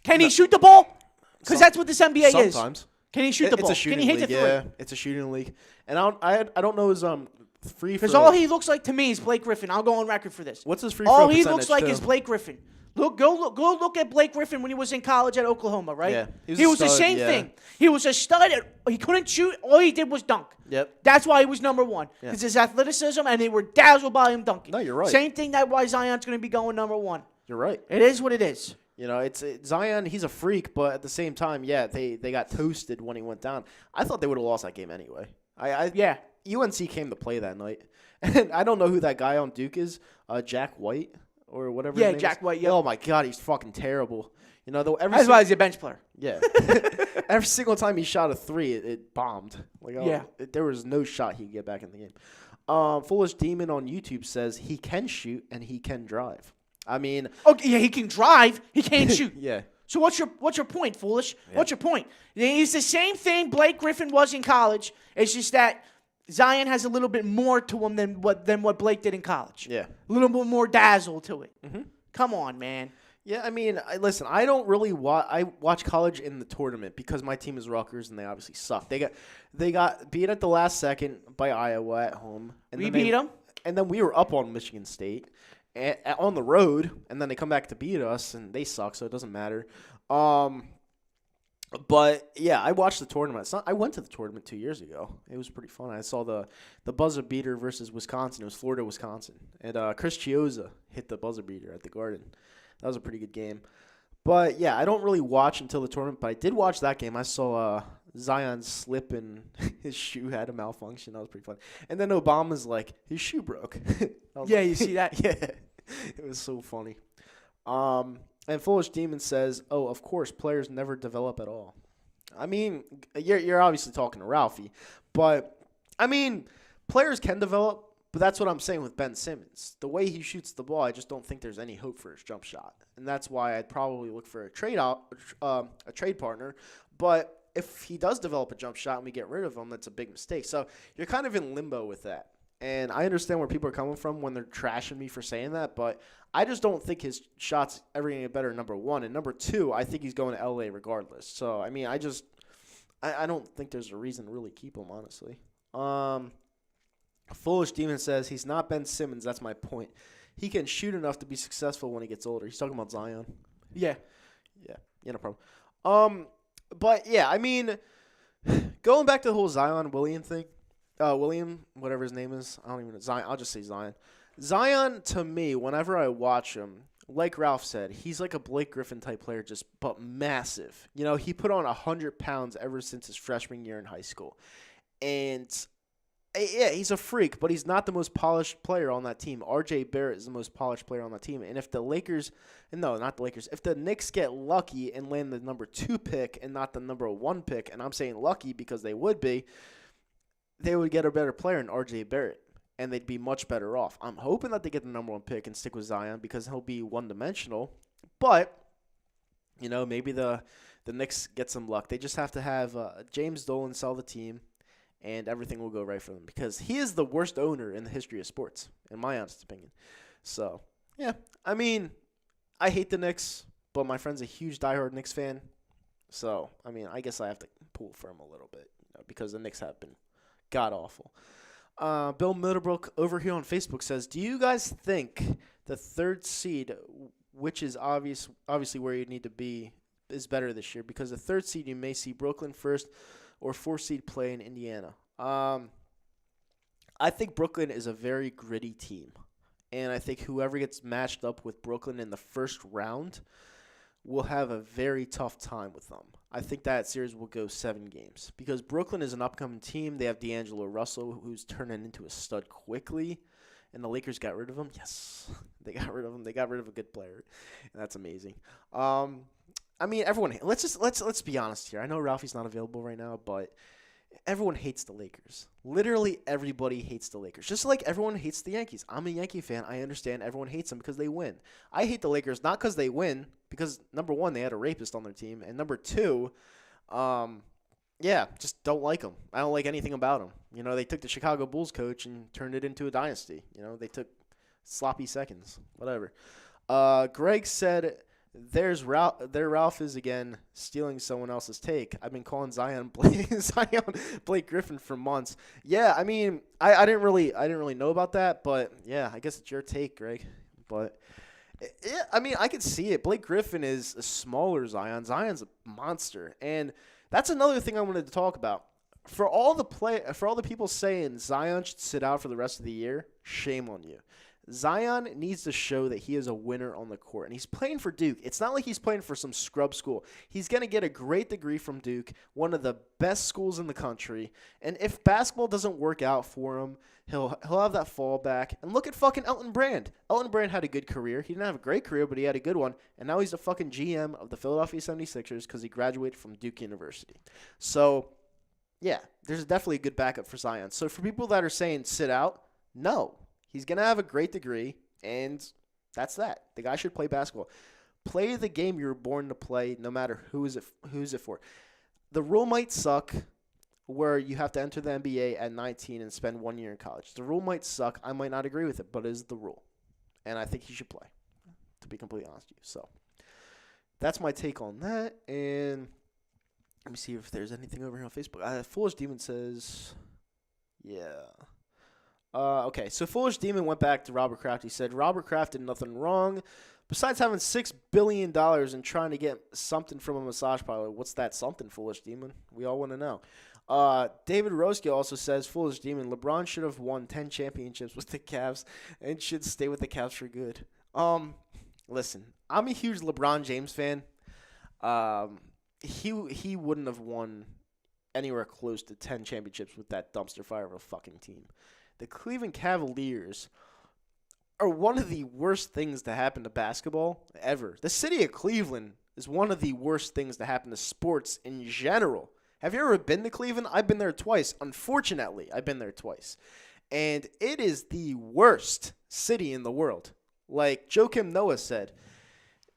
[SPEAKER 3] Can he shoot the ball? Because that's what this NBA is.
[SPEAKER 2] Sometimes.
[SPEAKER 3] Can he shoot the ball?
[SPEAKER 2] It's a shooting
[SPEAKER 3] Can he hit
[SPEAKER 2] league,
[SPEAKER 3] the three?
[SPEAKER 2] yeah. It's a shooting league. And I don't know his free throw.
[SPEAKER 3] Because all he looks like to me is Blake Griffin. I'll go on record for this.
[SPEAKER 2] What's his free throw
[SPEAKER 3] All he
[SPEAKER 2] percentage,
[SPEAKER 3] looks like
[SPEAKER 2] too?
[SPEAKER 3] is Blake Griffin. Go look at Blake Griffin when he was in college at Oklahoma, right?
[SPEAKER 2] Yeah.
[SPEAKER 3] He was the
[SPEAKER 2] stud,
[SPEAKER 3] same
[SPEAKER 2] yeah.
[SPEAKER 3] thing. He was a stud. He couldn't shoot. All he did was dunk.
[SPEAKER 2] Yep.
[SPEAKER 3] That's why he was number one. Because his athleticism, and they were dazzled by him dunking.
[SPEAKER 2] No, you're right.
[SPEAKER 3] Same thing. That's why Zion's going to be going number one.
[SPEAKER 2] You're right.
[SPEAKER 3] It is what it is.
[SPEAKER 2] You know, it's Zion, he's a freak, but at the same time, yeah, they got toasted when he went down. I thought they would have lost that game anyway.
[SPEAKER 3] Yeah.
[SPEAKER 2] UNC came to play that night. And I don't know who that guy on Duke is, Jack White or whatever his name
[SPEAKER 3] Jack
[SPEAKER 2] is.
[SPEAKER 3] White, yep.
[SPEAKER 2] Oh, my God, he's fucking terrible. You know,
[SPEAKER 3] That's why he's a bench player.
[SPEAKER 2] Yeah. every single time he shot a three, it bombed.
[SPEAKER 3] Yeah.
[SPEAKER 2] There was no shot he could get back in the game. Foolish Demon on YouTube says he can shoot and he can drive. I mean,
[SPEAKER 3] okay, yeah, he can drive. He can't shoot.
[SPEAKER 2] yeah.
[SPEAKER 3] So what's your point, Foolish? Yeah. What's your point? It's the same thing Blake Griffin was in college. It's just that Zion has a little bit more to him than what Blake did in college.
[SPEAKER 2] Yeah.
[SPEAKER 3] A little bit more dazzle to it.
[SPEAKER 2] Mm-hmm.
[SPEAKER 3] Come on, man.
[SPEAKER 2] Yeah, I mean, listen, I don't really I watch college in the tournament because my team is Rutgers and they obviously suck. They got beat at the last second by Iowa at home. And
[SPEAKER 3] We beat them.
[SPEAKER 2] And then we were up on Michigan State on the road, and then they come back to beat us, and they suck, so it doesn't matter. But yeah, I watched the tournament. I went to the tournament 2 years ago. It was pretty fun. I saw the buzzer beater versus Wisconsin. It was Florida, Wisconsin, and Chris Chiozza hit the buzzer beater at the Garden. That was a pretty good game. But yeah, I don't really watch until the tournament. But I did watch that game. I saw Zion slip and his shoe had a malfunction. That was pretty fun. And then Obama's like, his shoe broke.
[SPEAKER 3] Yeah, you see that?
[SPEAKER 2] Yeah, it was so funny. And Foolish Demon says, "Oh, of course, players never develop at all." I mean, you're obviously talking to Ralphie, but I mean, players can develop. But that's what I'm saying with Ben Simmons. The way he shoots the ball, I just don't think there's any hope for his jump shot, and that's why I'd probably look for a trade partner. But if he does develop a jump shot and we get rid of him, that's a big mistake. So you're kind of in limbo with that. And I understand where people are coming from when they're trashing me for saying that, but I just don't think his shot's ever going to get better, number one. And number two, I think he's going to L.A. regardless. So, I mean, I don't think there's a reason to really keep him, honestly. Foolish Demon says, he's not Ben Simmons. That's my point. He can shoot enough to be successful when he gets older. He's talking about Zion.
[SPEAKER 3] Yeah.
[SPEAKER 2] Yeah, no problem. But, yeah, I mean, going back to the whole Zion-William thing, William, whatever his name is, I don't even know. Zion. I'll just say Zion. Zion, to me, whenever I watch him, like Ralph said, he's like a Blake Griffin type player, but massive. You know, he put on 100 pounds ever since his freshman year in high school. And, yeah, he's a freak, but he's not the most polished player on that team. R.J. Barrett is the most polished player on that team. And if the Lakers – no, not the Lakers. If the Knicks get lucky and land the number 2 pick and not the number 1 pick, and I'm saying lucky because they would be – they would get a better player in R.J. Barrett, and they'd be much better off. I'm hoping that they get the number 1 pick and stick with Zion because he'll be one-dimensional. But, you know, maybe the Knicks get some luck. They just have to have James Dolan sell the team, and everything will go right for them because he is the worst owner in the history of sports, in my honest opinion. So, yeah, I mean, I hate the Knicks, but my friend's a huge diehard Knicks fan. So, I mean, I guess I have to pull for him a little bit, you know, because the Knicks have been god-awful. Bill Middlebrook over here on Facebook says, do you guys think the 3rd seed, which is obviously where you need to be, is better this year? Because the 3rd seed, you may see Brooklyn first or 4th seed play in Indiana. I think Brooklyn is a very gritty team. And I think whoever gets matched up with Brooklyn in the first round will have a very tough time with them. I think that series will go 7 games because Brooklyn is an upcoming team. They have D'Angelo Russell, who's turning into a stud quickly, and the Lakers got rid of him. Yes, they got rid of him. They got rid of a good player, and that's amazing. I mean, everyone. Let's be honest here. I know Ralphie's not available right now, but everyone hates the Lakers. Literally everybody hates the Lakers. Just like everyone hates the Yankees. I'm a Yankee fan. I understand everyone hates them because they win. I hate the Lakers not because they win, because number one, they had a rapist on their team, and number two, just don't like them. I don't like anything about them. You know, they took the Chicago Bulls coach and turned it into a dynasty. You know, they took sloppy seconds, whatever. Greg said, there Ralph is again stealing someone else's take. I've been calling Zion Blake Griffin for months. Yeah, I mean, I didn't really know about that, but yeah, I guess it's your take, Greg. But yeah, I mean, I could see it. Blake Griffin is a smaller Zion. Zion's a monster, and that's another thing I wanted to talk about. For all the people saying Zion should sit out for the rest of the year, shame on you. Zion needs to show that he is a winner on the court, and he's playing for Duke. It's not like he's playing for some scrub school. He's going to get a great degree from Duke, one of the best schools in the country, and if basketball doesn't work out for him, he'll have that fallback. And look at fucking Elton Brand. Elton Brand had a good career. He didn't have a great career, but he had a good one, and now he's the fucking GM of the Philadelphia 76ers because he graduated from Duke University. So, yeah, there's definitely a good backup for Zion. So for people that are saying sit out, no. He's going to have a great degree, and that's that. The guy should play basketball. Play the game you were born to play, no matter who's it for. The rule might suck where you have to enter the NBA at 19 and spend 1 year in college. The rule might suck. I might not agree with it, but it is the rule. And I think he should play, to be completely honest with you. So that's my take on that. And let me see if there's anything over here on Facebook. Foolish Demon says, yeah. Okay, so Foolish Demon went back to Robert Kraft. He said, Robert Kraft did nothing wrong. Besides having $6 billion and trying to get something from a massage parlor. What's that something, Foolish Demon? We all want to know. David Roski also says, Foolish Demon, LeBron should have won 10 championships with the Cavs and should stay with the Cavs for good. Listen, I'm a huge LeBron James fan. He wouldn't have won anywhere close to 10 championships with that dumpster fire of a fucking team. The Cleveland Cavaliers are one of the worst things to happen to basketball ever. The city of Cleveland is one of the worst things to happen to sports in general. Have you ever been to Cleveland? I've been there twice. Unfortunately, I've been there twice. And it is the worst city in the world. Like Joakim Noah said,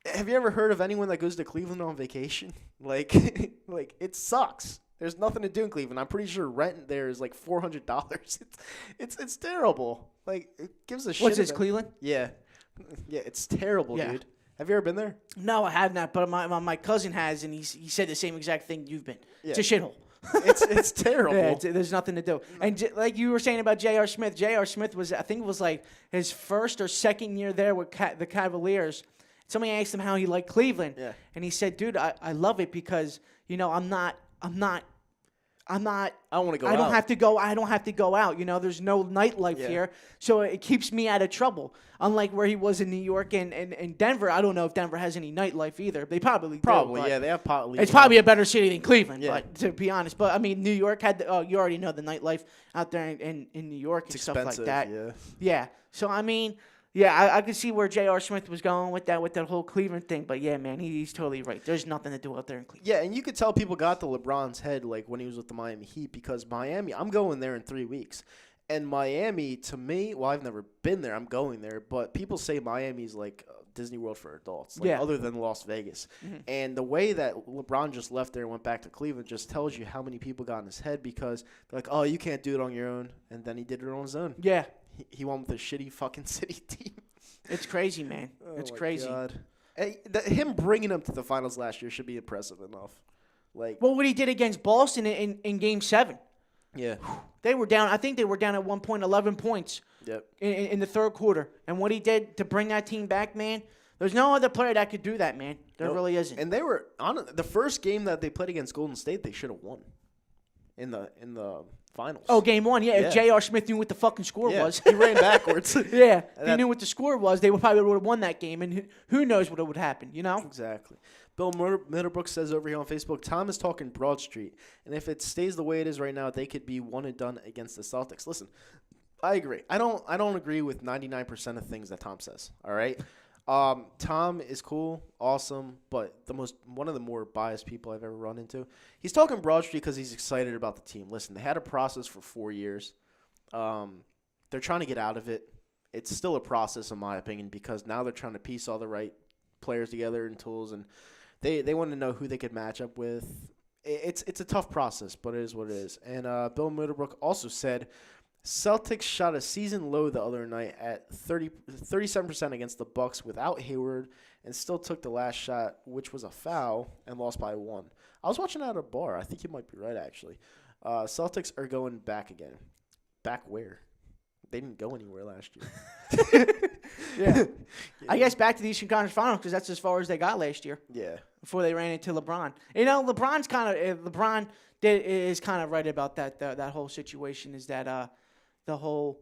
[SPEAKER 2] have you ever heard of anyone that goes to Cleveland on vacation? Like it sucks. There's nothing to do in Cleveland. I'm pretty sure rent there is like $400. It's terrible. Like, it gives a shit.
[SPEAKER 3] What's this, Cleveland?
[SPEAKER 2] Yeah. Yeah, it's terrible, dude. Have you ever been there?
[SPEAKER 3] No, I have not, but my cousin has, and he said the same exact thing you've been.
[SPEAKER 2] Yeah.
[SPEAKER 3] It's a shithole.
[SPEAKER 2] It's terrible.
[SPEAKER 3] Yeah, there's nothing to do. And like you were saying about J.R. Smith, J.R. Smith was, I think it was like his first or second year there with the Cavaliers. Somebody asked him how he liked Cleveland. Yeah. And he said, dude, I love it because, you know, I don't want to go out. I don't have to go out. You know, there's no nightlife here. So it keeps me out of trouble. Unlike where he was in New York and Denver. I don't know if Denver has any nightlife either. They probably do.
[SPEAKER 2] They have probably.
[SPEAKER 3] It's probably a better city than Cleveland, but to be honest. But, I mean, New York had you already know the nightlife out there in New York and stuff like that. Yeah. So, I mean, yeah, I could see where J.R. Smith was going with that whole Cleveland thing. But, yeah, man, he's totally right. There's nothing to do out there in Cleveland.
[SPEAKER 2] Yeah, and you could tell people got to LeBron's head like when he was with the Miami Heat because Miami, I'm going there in 3 weeks. And Miami, to me, well, I've never been there. I'm going there. But people say Miami's like Disney World for adults, other than Las Vegas. Mm-hmm. And the way that LeBron just left there and went back to Cleveland just tells you how many people got in his head because they're like, oh, you can't do it on your own. And then he did it on his own.
[SPEAKER 3] Yeah.
[SPEAKER 2] He won with a shitty fucking city team.
[SPEAKER 3] It's crazy, man. It's crazy.
[SPEAKER 2] God. Him bringing him to the finals last year should be impressive enough.
[SPEAKER 3] Well, what he did against Boston in Game 7.
[SPEAKER 2] Yeah.
[SPEAKER 3] They were down. I think they were down at one point 11 points.
[SPEAKER 2] Yep.
[SPEAKER 3] In the third quarter. And what he did to bring that team back, man, there's no other player that could do that, man. There really isn't.
[SPEAKER 2] And they were on the first game that they played against Golden State, they should have won in the finals.
[SPEAKER 3] Oh, Game 1, yeah. If J.R. Smith knew what the fucking score was.
[SPEAKER 2] He ran backwards.
[SPEAKER 3] Yeah. If he knew what the score was, they probably would have won that game. And who knows what would happen, you know?
[SPEAKER 2] Exactly. Bill Middlebrook says over here on Facebook, Tom is talking Broad Street. And if it stays the way it is right now, they could be one and done against the Celtics. Listen, I agree. I don't agree with 99% of things that Tom says, all right? Tom is cool, awesome, but one of the more biased people I've ever run into. He's talking Broad Street because he's excited about the team. Listen, they had a process for 4 years. They're trying to get out of it. It's still a process, in my opinion, because now they're trying to piece all the right players together and tools, and they want to know who they could match up with. It's a tough process, but it is what it is. And Bill Middlebrook also said Celtics shot a season low the other night at 37% against the Bucks without Hayward and still took the last shot, which was a foul, and lost by 1. I was watching at a bar. I think you might be right, actually. Celtics are going back again. Back where? They didn't go anywhere last year.
[SPEAKER 3] Yeah. I guess back to the Eastern Conference Finals because that's as far as they got last year.
[SPEAKER 2] Yeah.
[SPEAKER 3] Before they ran into LeBron. You know, LeBron is kind of right about that whole situation is that the whole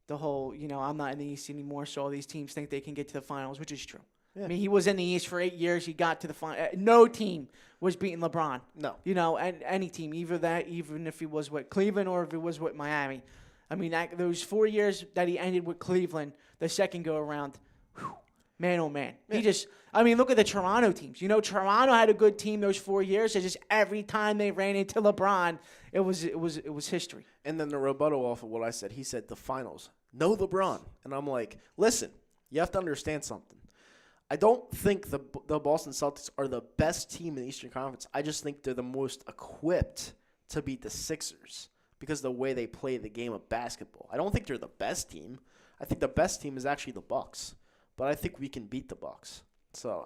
[SPEAKER 3] the whole, I'm not in the East anymore, so all these teams think they can get to the finals, which is true.
[SPEAKER 2] Yeah.
[SPEAKER 3] I mean, he was in the East for 8 years. He got to the final. No team was beating LeBron.
[SPEAKER 2] No.
[SPEAKER 3] And any team, even if he was with Cleveland or if it was with Miami. I mean, those 4 years that he ended with Cleveland, the second go around, man, oh man. Yeah. Look at the Toronto teams. Toronto had a good team those 4 years. It's just every time they ran into LeBron, it was history.
[SPEAKER 2] And then the rebuttal off of what I said, he said the finals, no LeBron. And I'm like, listen, you have to understand something. I don't think the Boston Celtics are the best team in the Eastern Conference. I just think they're the most equipped to beat the Sixers because of the way they play the game of basketball. I don't think they're the best team. I think the best team is actually the Bucks. But I think we can beat the Bucks. So,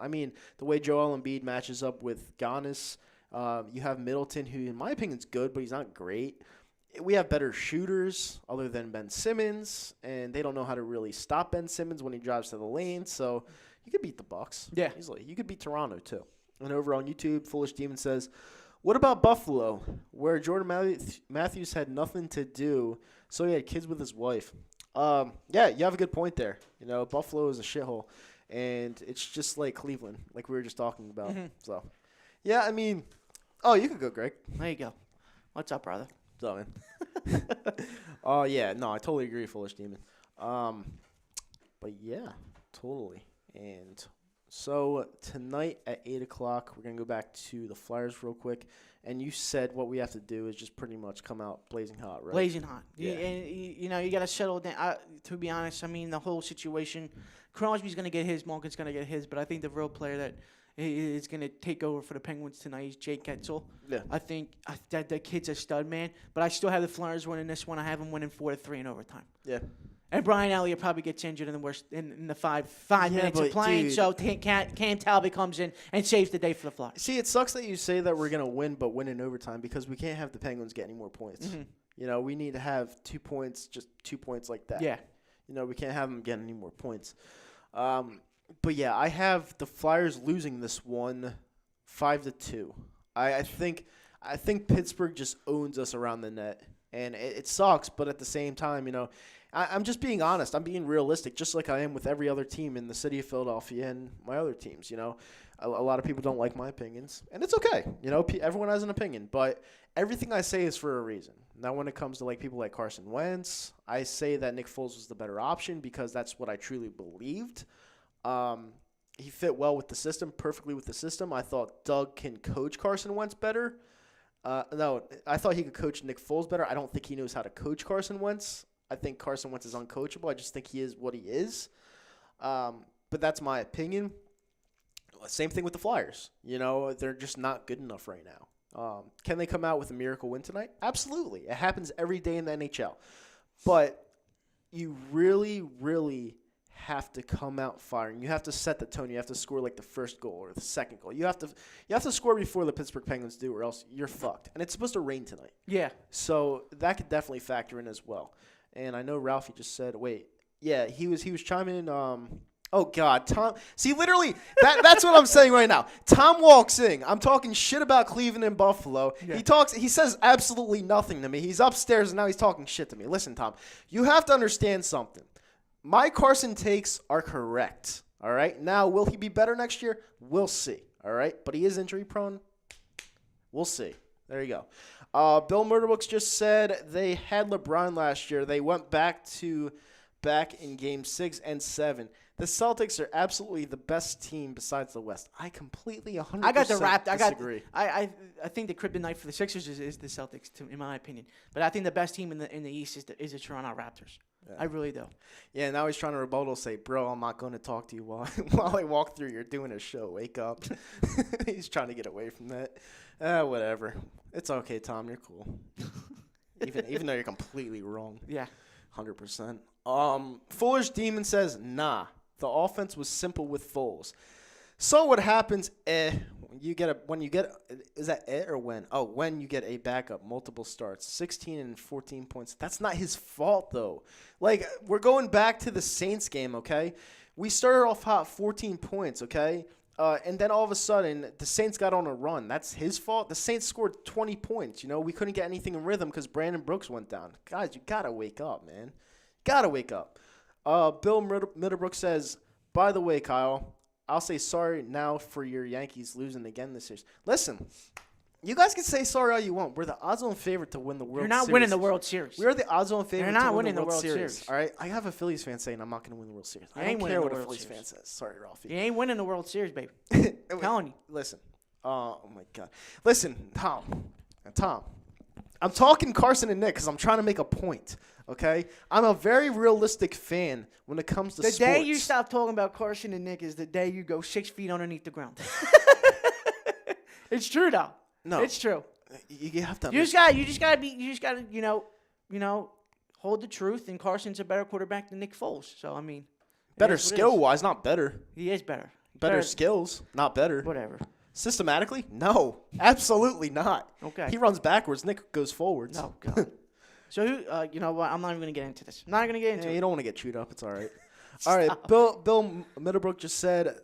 [SPEAKER 2] the way Joel Embiid matches up with Giannis, you have Middleton, who in my opinion is good, but he's not great. We have better shooters other than Ben Simmons, and they don't know how to really stop Ben Simmons when he drives to the lane. So, you could beat the Bucks easily. You could beat Toronto too. And over on YouTube, Foolish Demon says, what about Buffalo, where Jordan Matthews had nothing to do, so he had kids with his wife? Yeah, you have a good point there. Buffalo is a shithole, and it's just like Cleveland, like we were just talking about. Mm-hmm. So, yeah, you could go, Greg.
[SPEAKER 3] There you go. What's up, brother?
[SPEAKER 2] What's up, man? Oh, yeah, no, I totally agree, Foolish Demon. But yeah, totally. And so tonight at 8 o'clock, we're going to go back to the Flyers real quick. And you said what we have to do is just pretty much come out blazing hot, right?
[SPEAKER 3] Blazing hot.
[SPEAKER 2] Yeah.
[SPEAKER 3] You got to settle down. To be honest, the whole situation, Crosby's going to get his, Malkin's going to get his, but I think the real player that is going to take over for the Penguins tonight is Jake Getzel. Yeah. I think that the kid's a stud, man. But I still have the Flyers winning this one. I have them winning 4-3 in overtime.
[SPEAKER 2] Yeah.
[SPEAKER 3] And Brian Elliott probably gets injured in the five minutes of playing,
[SPEAKER 2] dude,
[SPEAKER 3] so Cam Talbot comes in and saves the day for the Flyers.
[SPEAKER 2] See, it sucks that you say that we're going to win, but win in overtime because we can't have the Penguins get any more points. Mm-hmm. We need to have 2 points, just 2 points like that.
[SPEAKER 3] Yeah.
[SPEAKER 2] We can't have them get any more points. But, yeah, I have the Flyers losing this one 5-2. I think Pittsburgh just owns us around the net, and it sucks, but at the same time, I'm just being honest. I'm being realistic, just like I am with every other team in the city of Philadelphia and my other teams. A lot of people don't like my opinions, and it's okay. Everyone has an opinion, but everything I say is for a reason. Now, when it comes to people like Carson Wentz, I say that Nick Foles was the better option because that's what I truly believed. He fit well with the system, perfectly with the system. I thought Doug can coach Carson Wentz better. No, I thought he could coach Nick Foles better. I don't think he knows how to coach Carson Wentz. I think Carson Wentz is uncoachable. I just think he is what he is. But that's my opinion. Same thing with the Flyers. They're just not good enough right now. Can they come out with a miracle win tonight? Absolutely. It happens every day in the NHL. But you really, really have to come out firing. You have to set the tone. You have to score like the first goal or the second goal. You have to score before the Pittsburgh Penguins do, or else you're fucked. And it's supposed to rain tonight. Yeah. So that could definitely factor in as well. And I know Ralphie just said, wait, yeah, he was chiming in. Oh God, Tom. See, literally, that's what I'm saying right now. Tom walks in. I'm talking shit about Cleveland and Buffalo. Yeah. He says absolutely nothing to me. He's upstairs and now he's talking shit to me. Listen, Tom, you have to understand something. My Carson takes are correct. All right. Now, will he be better next year? We'll see. All right. But he is injury prone. We'll see. There you go. Bill Murderbooks just said they had LeBron last year. They went back in Game 6 and 7. The Celtics are absolutely the best team besides the West. I completely 100% disagree.
[SPEAKER 3] I think the kryptonite for the Sixers is the Celtics, in my opinion. But I think the best team in the East is the Toronto Raptors. Yeah. I really do.
[SPEAKER 2] Yeah, now he's trying to rebuttal, say, bro, I'm not going to talk to you while I walk through. You're doing a show. Wake up. He's trying to get away from that. Whatever. It's okay, Tom. You're cool. even though you're completely wrong. Yeah. 100%. Foolish Demon says, nah. The offense was simple with Foles. So what happens when you get a backup, multiple starts, 16 and 14 points. That's not his fault, though. Like, we're going back to the Saints game, okay? We started off hot, 14 points, okay? And then all of a sudden, the Saints got on a run. That's his fault. The Saints scored 20 points. We couldn't get anything in rhythm because Brandon Brooks went down. Guys, you got to wake up, man. Gotta wake up. Bill Middlebrook says, by the way, Kyle, I'll say sorry now for your Yankees losing again this series. Listen, you guys can say sorry all you want. We're the odds-on favorite to win the World Series.
[SPEAKER 3] You're not winning the World Series.
[SPEAKER 2] We are the odds-on favorite
[SPEAKER 3] You're not
[SPEAKER 2] to win
[SPEAKER 3] winning
[SPEAKER 2] the World Series. All right? I have a Phillies fan saying I'm not going to win the World Series.
[SPEAKER 3] You
[SPEAKER 2] I
[SPEAKER 3] ain't
[SPEAKER 2] don't
[SPEAKER 3] winning
[SPEAKER 2] care
[SPEAKER 3] the
[SPEAKER 2] what a
[SPEAKER 3] World
[SPEAKER 2] Phillies fan
[SPEAKER 3] Series.
[SPEAKER 2] says. Sorry, Ralphie.
[SPEAKER 3] You ain't winning the World Series, baby. I'm telling you.
[SPEAKER 2] Listen. Oh, my God. Listen, Tom. I'm talking Carson and Nick because I'm trying to make a point, okay? I'm a very realistic fan when it comes to sports.
[SPEAKER 3] The day you stop talking about Carson and Nick is the day you go 6 feet underneath the ground. It's true, though.
[SPEAKER 2] No.
[SPEAKER 3] It's true.
[SPEAKER 2] You have to.
[SPEAKER 3] You just gotta, hold the truth. And Carson's a better quarterback than Nick Foles. So I mean,
[SPEAKER 2] Better skill-wise, not better.
[SPEAKER 3] he is better.
[SPEAKER 2] Better skills, not better.
[SPEAKER 3] Whatever.
[SPEAKER 2] Systematically? No. Absolutely not.
[SPEAKER 3] Okay.
[SPEAKER 2] He runs backwards. Nick goes forwards.
[SPEAKER 3] No, God. So who? You know what? I'm not even gonna get into this. I'm not gonna get into
[SPEAKER 2] Yeah,
[SPEAKER 3] it.
[SPEAKER 2] you don't want to get chewed up. It's all right. All right. Bill Middlebrook just said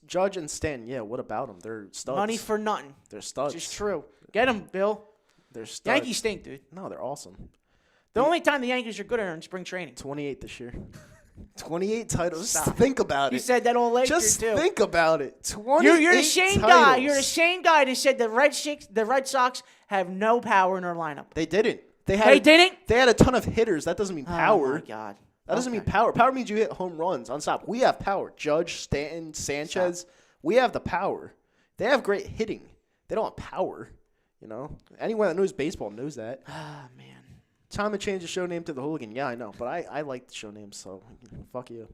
[SPEAKER 2] Judge and Stanton. Yeah, what about them? They're studs.
[SPEAKER 3] Money for nothing.
[SPEAKER 2] They're studs.
[SPEAKER 3] It's just true. Get him, Bill.
[SPEAKER 2] They're studs.
[SPEAKER 3] Yankees stink, dude.
[SPEAKER 2] No, they're awesome.
[SPEAKER 3] The only time the Yankees are good are in spring training.
[SPEAKER 2] 28 this year. 28 titles.
[SPEAKER 3] Stop.
[SPEAKER 2] Just think about
[SPEAKER 3] You
[SPEAKER 2] it.
[SPEAKER 3] said that all last year,
[SPEAKER 2] Just
[SPEAKER 3] too.
[SPEAKER 2] think about it. 28
[SPEAKER 3] You're the same
[SPEAKER 2] titles.
[SPEAKER 3] guy. You're the same guy that said the Red Sox have no power in their lineup.
[SPEAKER 2] They didn't.
[SPEAKER 3] They didn't?
[SPEAKER 2] They had a ton of hitters. That doesn't mean power.
[SPEAKER 3] Oh, my God.
[SPEAKER 2] That doesn't mean power. Power means you hit home runs on stop. We have power. Judge, Stanton, Sanchez. We have the power. They have great hitting. They don't have power. You know? Anyone that knows baseball knows that.
[SPEAKER 3] Ah, man.
[SPEAKER 2] Time to change the show name to the Hooligan. Yeah, I know. But I like the show name, so fuck you.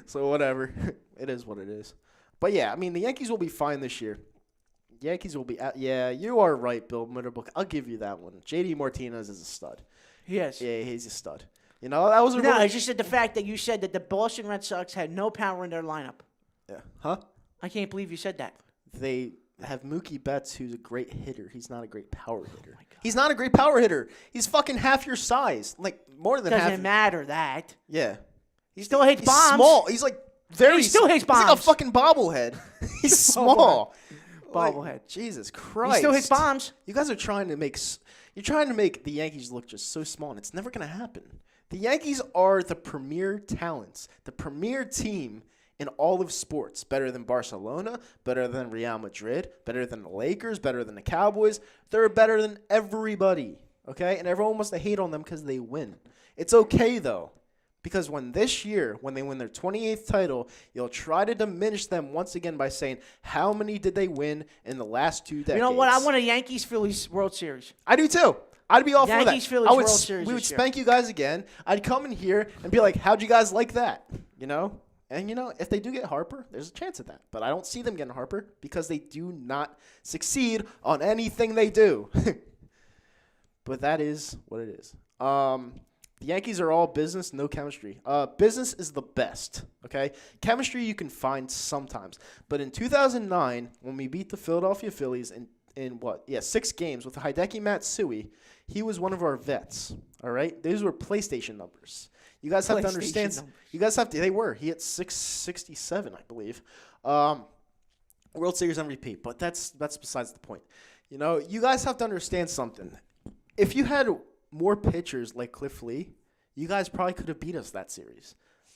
[SPEAKER 2] So whatever. It is what it is. But, yeah, I mean, the Yankees will be fine this year. Yankees will be yeah, you are right, Bill Middlebrook. I'll give you that one. J.D. Martinez is a stud.
[SPEAKER 3] Yes.
[SPEAKER 2] Yeah, he's a stud. You know, that was a
[SPEAKER 3] No,
[SPEAKER 2] really,
[SPEAKER 3] it's just the fact that you said that the Boston Red Sox had no power in their lineup.
[SPEAKER 2] yeah. Huh?
[SPEAKER 3] I can't believe you said that.
[SPEAKER 2] They have Mookie Betts, who's a great hitter. He's not a great power hitter.
[SPEAKER 3] my God.
[SPEAKER 2] He's not a great power hitter. He's fucking half your size. Like, more than half.
[SPEAKER 3] Doesn't matter that.
[SPEAKER 2] Yeah.
[SPEAKER 3] He still hits
[SPEAKER 2] He's
[SPEAKER 3] bombs.
[SPEAKER 2] small. He's like very.
[SPEAKER 3] He still hits
[SPEAKER 2] He's like a
[SPEAKER 3] bombs.
[SPEAKER 2] fucking bobblehead. He's small.
[SPEAKER 3] Bobblehead.
[SPEAKER 2] Like, Jesus Christ.
[SPEAKER 3] He still hits bombs.
[SPEAKER 2] You guys are trying to make. You're trying to make the Yankees look just so small, and it's never going to happen. The Yankees are the premier talents, the premier team in all of sports. Better than Barcelona, better than Real Madrid, better than the Lakers, better than the Cowboys. They're better than everybody, okay? And everyone wants to hate on them because they win. It's okay, though, because this year, when they win their 28th title, you'll try to diminish them once again by saying, how many did they win in the last 2 decades?
[SPEAKER 3] You know what? I want a Yankees-Phillies World Series.
[SPEAKER 2] I do, too. I'd be all for that.
[SPEAKER 3] Yankees-Phillies
[SPEAKER 2] I would,
[SPEAKER 3] World Series
[SPEAKER 2] we would
[SPEAKER 3] this year.
[SPEAKER 2] spank you guys again. I'd come in here and be like, how'd you guys like that? You know? And, if they do get Harper, there's a chance of that. But I don't see them getting Harper because they do not succeed on anything they do. But that is what it is. The Yankees are all business, no chemistry. Business is the best, okay? Chemistry you can find sometimes. But in 2009, when we beat the Philadelphia Phillies in 6 games with Hideki Matsui, he was one of our vets, all right? Those were PlayStation numbers. You guys have to understand.
[SPEAKER 3] numbers.
[SPEAKER 2] You guys have to. They were. He hit 667, I believe. World Series MVP. But that's besides the point. You guys have to understand something. If you had more pitchers like Cliff Lee, you guys probably could have beat us that series.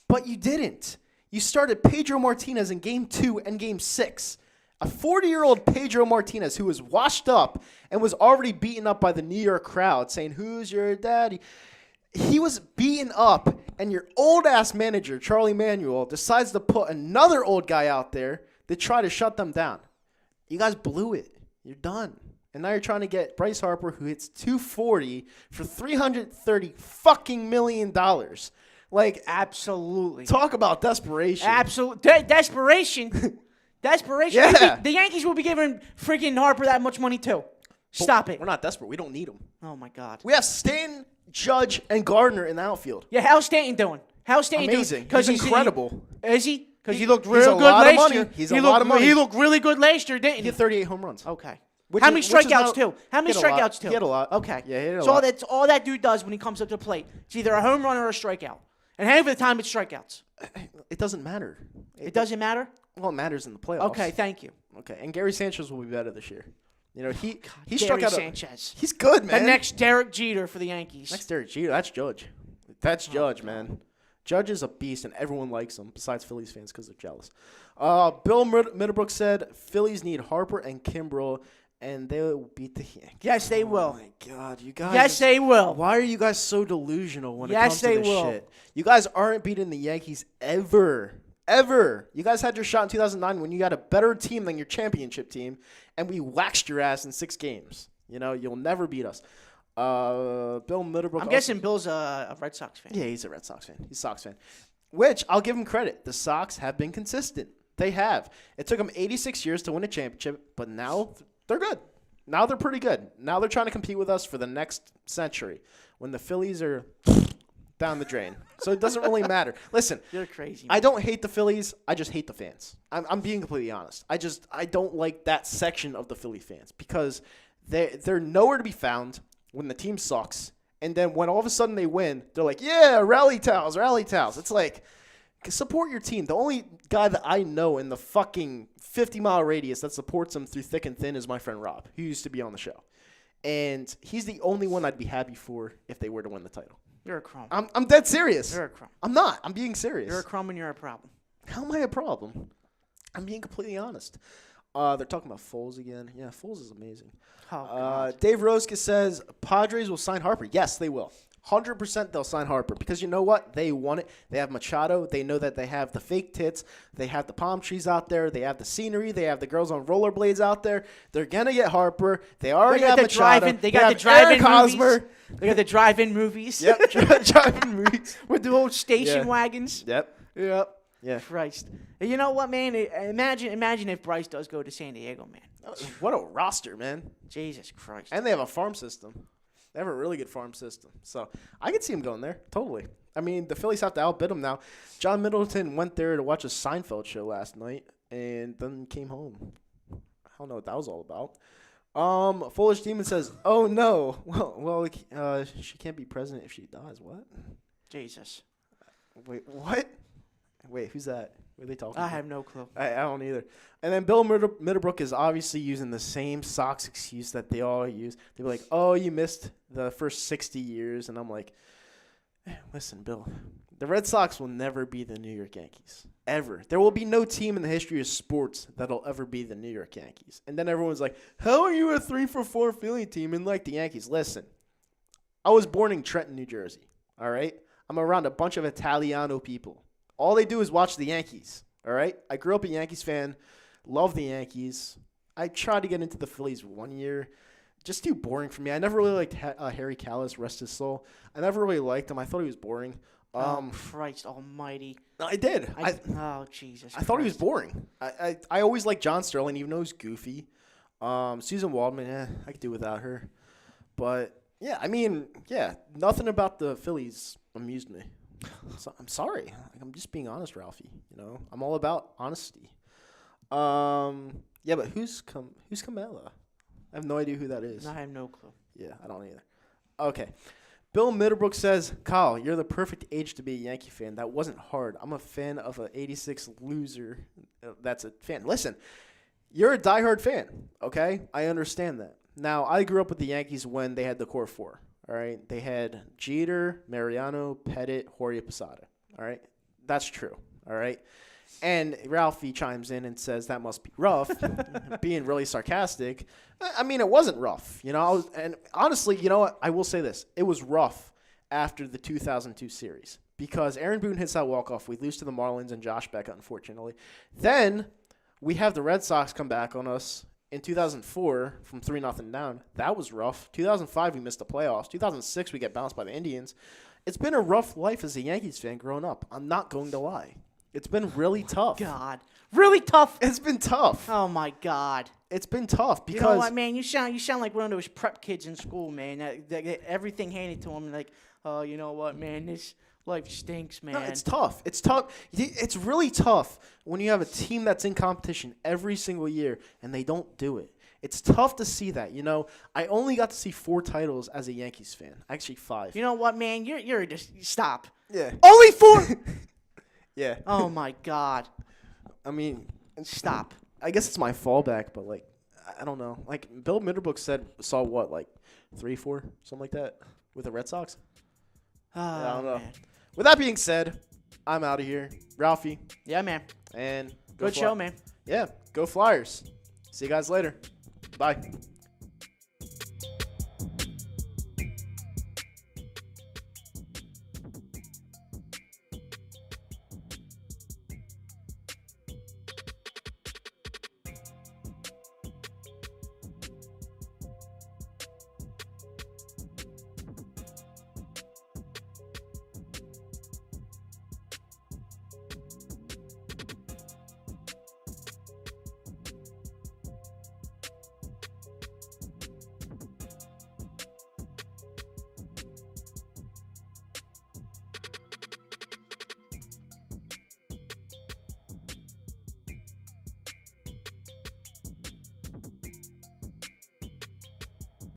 [SPEAKER 2] But you didn't. You started Pedro Martinez in Game 2 and Game 6. A 40-year-old Pedro Martinez who was washed up and was already beaten up by the New York crowd saying, "Who's your daddy?" He was beaten up, and your old-ass manager, Charlie Manuel, decides to put another old guy out there to try to shut them down. You guys blew it. You're done. And now you're trying to get Bryce Harper, who hits .240 for $330 fucking million. Like,
[SPEAKER 3] Absolutely.
[SPEAKER 2] talk about desperation.
[SPEAKER 3] Desperation. Desperation.
[SPEAKER 2] Yeah.
[SPEAKER 3] The Yankees will be giving freaking Harper that much money, too. Stop it.
[SPEAKER 2] We're not desperate. We don't need him.
[SPEAKER 3] Oh, my God.
[SPEAKER 2] We have Stanton, Judge, and Gardner in the outfield.
[SPEAKER 3] Yeah, how's Stanton doing? How's Stanton
[SPEAKER 2] Amazing.
[SPEAKER 3] doing?
[SPEAKER 2] He's incredible.
[SPEAKER 3] Is he? Because he
[SPEAKER 2] He-
[SPEAKER 3] looked
[SPEAKER 2] he's
[SPEAKER 3] real
[SPEAKER 2] a
[SPEAKER 3] good
[SPEAKER 2] lot of
[SPEAKER 3] last
[SPEAKER 2] money.
[SPEAKER 3] year.
[SPEAKER 2] He's a lot of money.
[SPEAKER 3] He looked really good last year, didn't
[SPEAKER 2] He
[SPEAKER 3] he?
[SPEAKER 2] hit 38 home runs.
[SPEAKER 3] Okay.
[SPEAKER 2] Which
[SPEAKER 3] How
[SPEAKER 2] is-
[SPEAKER 3] many
[SPEAKER 2] which is
[SPEAKER 3] strikeouts,
[SPEAKER 2] not-
[SPEAKER 3] too? How many
[SPEAKER 2] he had a lot.
[SPEAKER 3] strikeouts, too?
[SPEAKER 2] He had a lot.
[SPEAKER 3] Okay.
[SPEAKER 2] Yeah, he had a
[SPEAKER 3] so
[SPEAKER 2] lot.
[SPEAKER 3] that's all that dude does when he comes up to the plate. It's either a home run or a strikeout. And half of the time, it's strikeouts.
[SPEAKER 2] It doesn't matter.
[SPEAKER 3] It doesn't matter?
[SPEAKER 2] Well, it matters in the playoffs.
[SPEAKER 3] Okay, thank you.
[SPEAKER 2] Okay, and Gary Sanchez will be better this year. He
[SPEAKER 3] Gary
[SPEAKER 2] struck out.
[SPEAKER 3] Sanchez.
[SPEAKER 2] He's good, man.
[SPEAKER 3] The next Derek Jeter for the Yankees.
[SPEAKER 2] Next Derek Jeter. That's Judge. That's Judge, man. Judge is a beast, and everyone likes him, besides Phillies fans because they're jealous. Bill Middlebrook said Phillies need Harper and Kimbrel, and they'll beat the Yankees.
[SPEAKER 3] Yes, they will.
[SPEAKER 2] Oh, my God. You guys.
[SPEAKER 3] Yes, they will.
[SPEAKER 2] Why are you guys so delusional when it
[SPEAKER 3] Yes,
[SPEAKER 2] comes to
[SPEAKER 3] they
[SPEAKER 2] this
[SPEAKER 3] will.
[SPEAKER 2] shit? You guys aren't beating the Yankees ever. Ever. You guys had your shot in 2009 when you got a better team than your championship team, and we waxed your ass in 6 games. You'll never beat us. Bill Middlebrook.
[SPEAKER 3] I'm guessing Bill's a Red Sox fan.
[SPEAKER 2] Yeah, he's a Red Sox fan. He's a Sox fan. Which, I'll give him credit. The Sox have been consistent. They have. It took them 86 years to win a championship, but now they're good. Now they're pretty good. Now they're trying to compete with us for the next century when the Phillies are down the drain. So it doesn't really matter. Listen,
[SPEAKER 3] You're crazy.
[SPEAKER 2] I don't hate the Phillies. I just hate the fans. I'm being completely honest. I don't like that section of the Philly fans because they're nowhere to be found when the team sucks. And then when all of a sudden they win, they're like, yeah, rally towels, rally towels. It's like, support your team. The only guy that I know in the fucking 50-mile radius that supports them through thick and thin is my friend Rob, who used to be on the show. And he's the only one I'd be happy for if they were to win the title.
[SPEAKER 3] You're a crumb.
[SPEAKER 2] I'm dead serious.
[SPEAKER 3] You're a crumb.
[SPEAKER 2] I'm not. I'm being serious.
[SPEAKER 3] You're a crumb and you're a problem.
[SPEAKER 2] How am I a problem? I'm being completely honest. They're talking about Foles again. Yeah, Foles is amazing.
[SPEAKER 3] Oh, God.
[SPEAKER 2] Dave Roska says Padres will sign Harper. Yes, they will. 100% they'll sign Harper because you know what? They want it. They have Machado. They know that they have the fake tits. They have the palm trees out there. They have the scenery. They have the girls on rollerblades out there. They're going to get Harper. They already have Machado.
[SPEAKER 3] They got the drive-in
[SPEAKER 2] movies.
[SPEAKER 3] movies. They got the drive-in movies.
[SPEAKER 2] Yep, drive-in movies.
[SPEAKER 3] With the old station
[SPEAKER 2] Yeah.
[SPEAKER 3] wagons.
[SPEAKER 2] Yep. Yeah.
[SPEAKER 3] Christ. And you know what, man? Imagine if Bryce does go to San Diego, man.
[SPEAKER 2] What a roster, man.
[SPEAKER 3] Jesus Christ.
[SPEAKER 2] And they have a farm system. They have a really good farm system. So I could see him going there. Totally. I mean, the Phillies have to outbid them now. John Middleton went there to watch a Seinfeld show last night and then came home. I don't know what that was all about. Foolish Demon says, oh, no. Well, she can't be president if she dies. What?
[SPEAKER 3] Jesus.
[SPEAKER 2] Wait, what? Wait, who's that? What are they talking
[SPEAKER 3] I
[SPEAKER 2] about?
[SPEAKER 3] have no clue.
[SPEAKER 2] I don't either. And then Bill Middlebrook is obviously using the same Sox excuse that they all use. They're like, oh, you missed the first 60 years. And I'm like, listen, Bill, the Red Sox will never be the New York Yankees. Ever. There will be no team in the history of sports that'll ever be the New York Yankees. And then everyone's like, how are you a 3-for-4 Philly team and like the Yankees? Listen, I was born in Trenton, New Jersey. All right? I'm around a bunch of Italiano people. All they do is watch the Yankees, all right? I grew up a Yankees fan, love the Yankees. I tried to get into the Phillies one year. Just too boring for me. I never really liked Harry Callis, rest his soul. I never really liked him. I thought he was boring.
[SPEAKER 3] Christ almighty.
[SPEAKER 2] I did.
[SPEAKER 3] Oh, Jesus
[SPEAKER 2] I thought he was boring. I always liked John Sterling, even though he's goofy. Susan Waldman, I could do without her. But, yeah, I mean, nothing about the Phillies amused me. So, I'm sorry. I'm just being honest, Ralphie. I'm all about honesty. But who's Camilla? I have no idea who that is.
[SPEAKER 3] I have no clue.
[SPEAKER 2] Yeah, I don't either. Okay. Bill Middlebrook says, Kyle, you're the perfect age to be a Yankee fan. That wasn't hard. I'm a fan of an 86 loser that's a fan. Listen, you're a diehard fan, okay? I understand that. Now, I grew up with the Yankees when they had the core four. All right, they had Jeter, Mariano, Pettit, Jorge Posada. All right, that's true. All right, and Ralphie chimes in and says that must be rough, being really sarcastic. I mean, it wasn't rough, and honestly, you know what? I will say this: it was rough after the 2002 series because Aaron Boone hits that walk-off. We lose to the Marlins and Josh Beckett, unfortunately. Then we have the Red Sox come back on us. In 2004, from 3-0 down, that was rough. 2005, we missed the playoffs. 2006, we get bounced by the Indians. It's been a rough life as a Yankees fan growing up. I'm not going to lie. It's been really tough.
[SPEAKER 3] God. Really tough?
[SPEAKER 2] It's been tough.
[SPEAKER 3] Oh, my God.
[SPEAKER 2] It's been tough because...
[SPEAKER 3] You know what, man? You sound like one of those prep kids in school, man. That get everything handed to them. Like, oh, you know what, man? This life stinks, man.
[SPEAKER 2] No, it's tough. It's tough. It's really tough when you have a team that's in competition every single year and they don't do it. It's tough to see that, I only got to see 4 titles as a Yankees fan. Actually, 5.
[SPEAKER 3] You know what, man? You're just stop.
[SPEAKER 2] Yeah.
[SPEAKER 3] Only 4.
[SPEAKER 2] Yeah.
[SPEAKER 3] Oh my God.
[SPEAKER 2] I mean,
[SPEAKER 3] stop.
[SPEAKER 2] I guess it's my fallback, but I don't know. Bill Middlebrook saw what, 3-4, something like that, with the Red Sox. I don't know.
[SPEAKER 3] Man.
[SPEAKER 2] With that being said, I'm out of here. Ralphie,
[SPEAKER 3] Yeah, man.
[SPEAKER 2] and
[SPEAKER 3] Good show, man.
[SPEAKER 2] Yeah, go Flyers. See you guys later. Bye.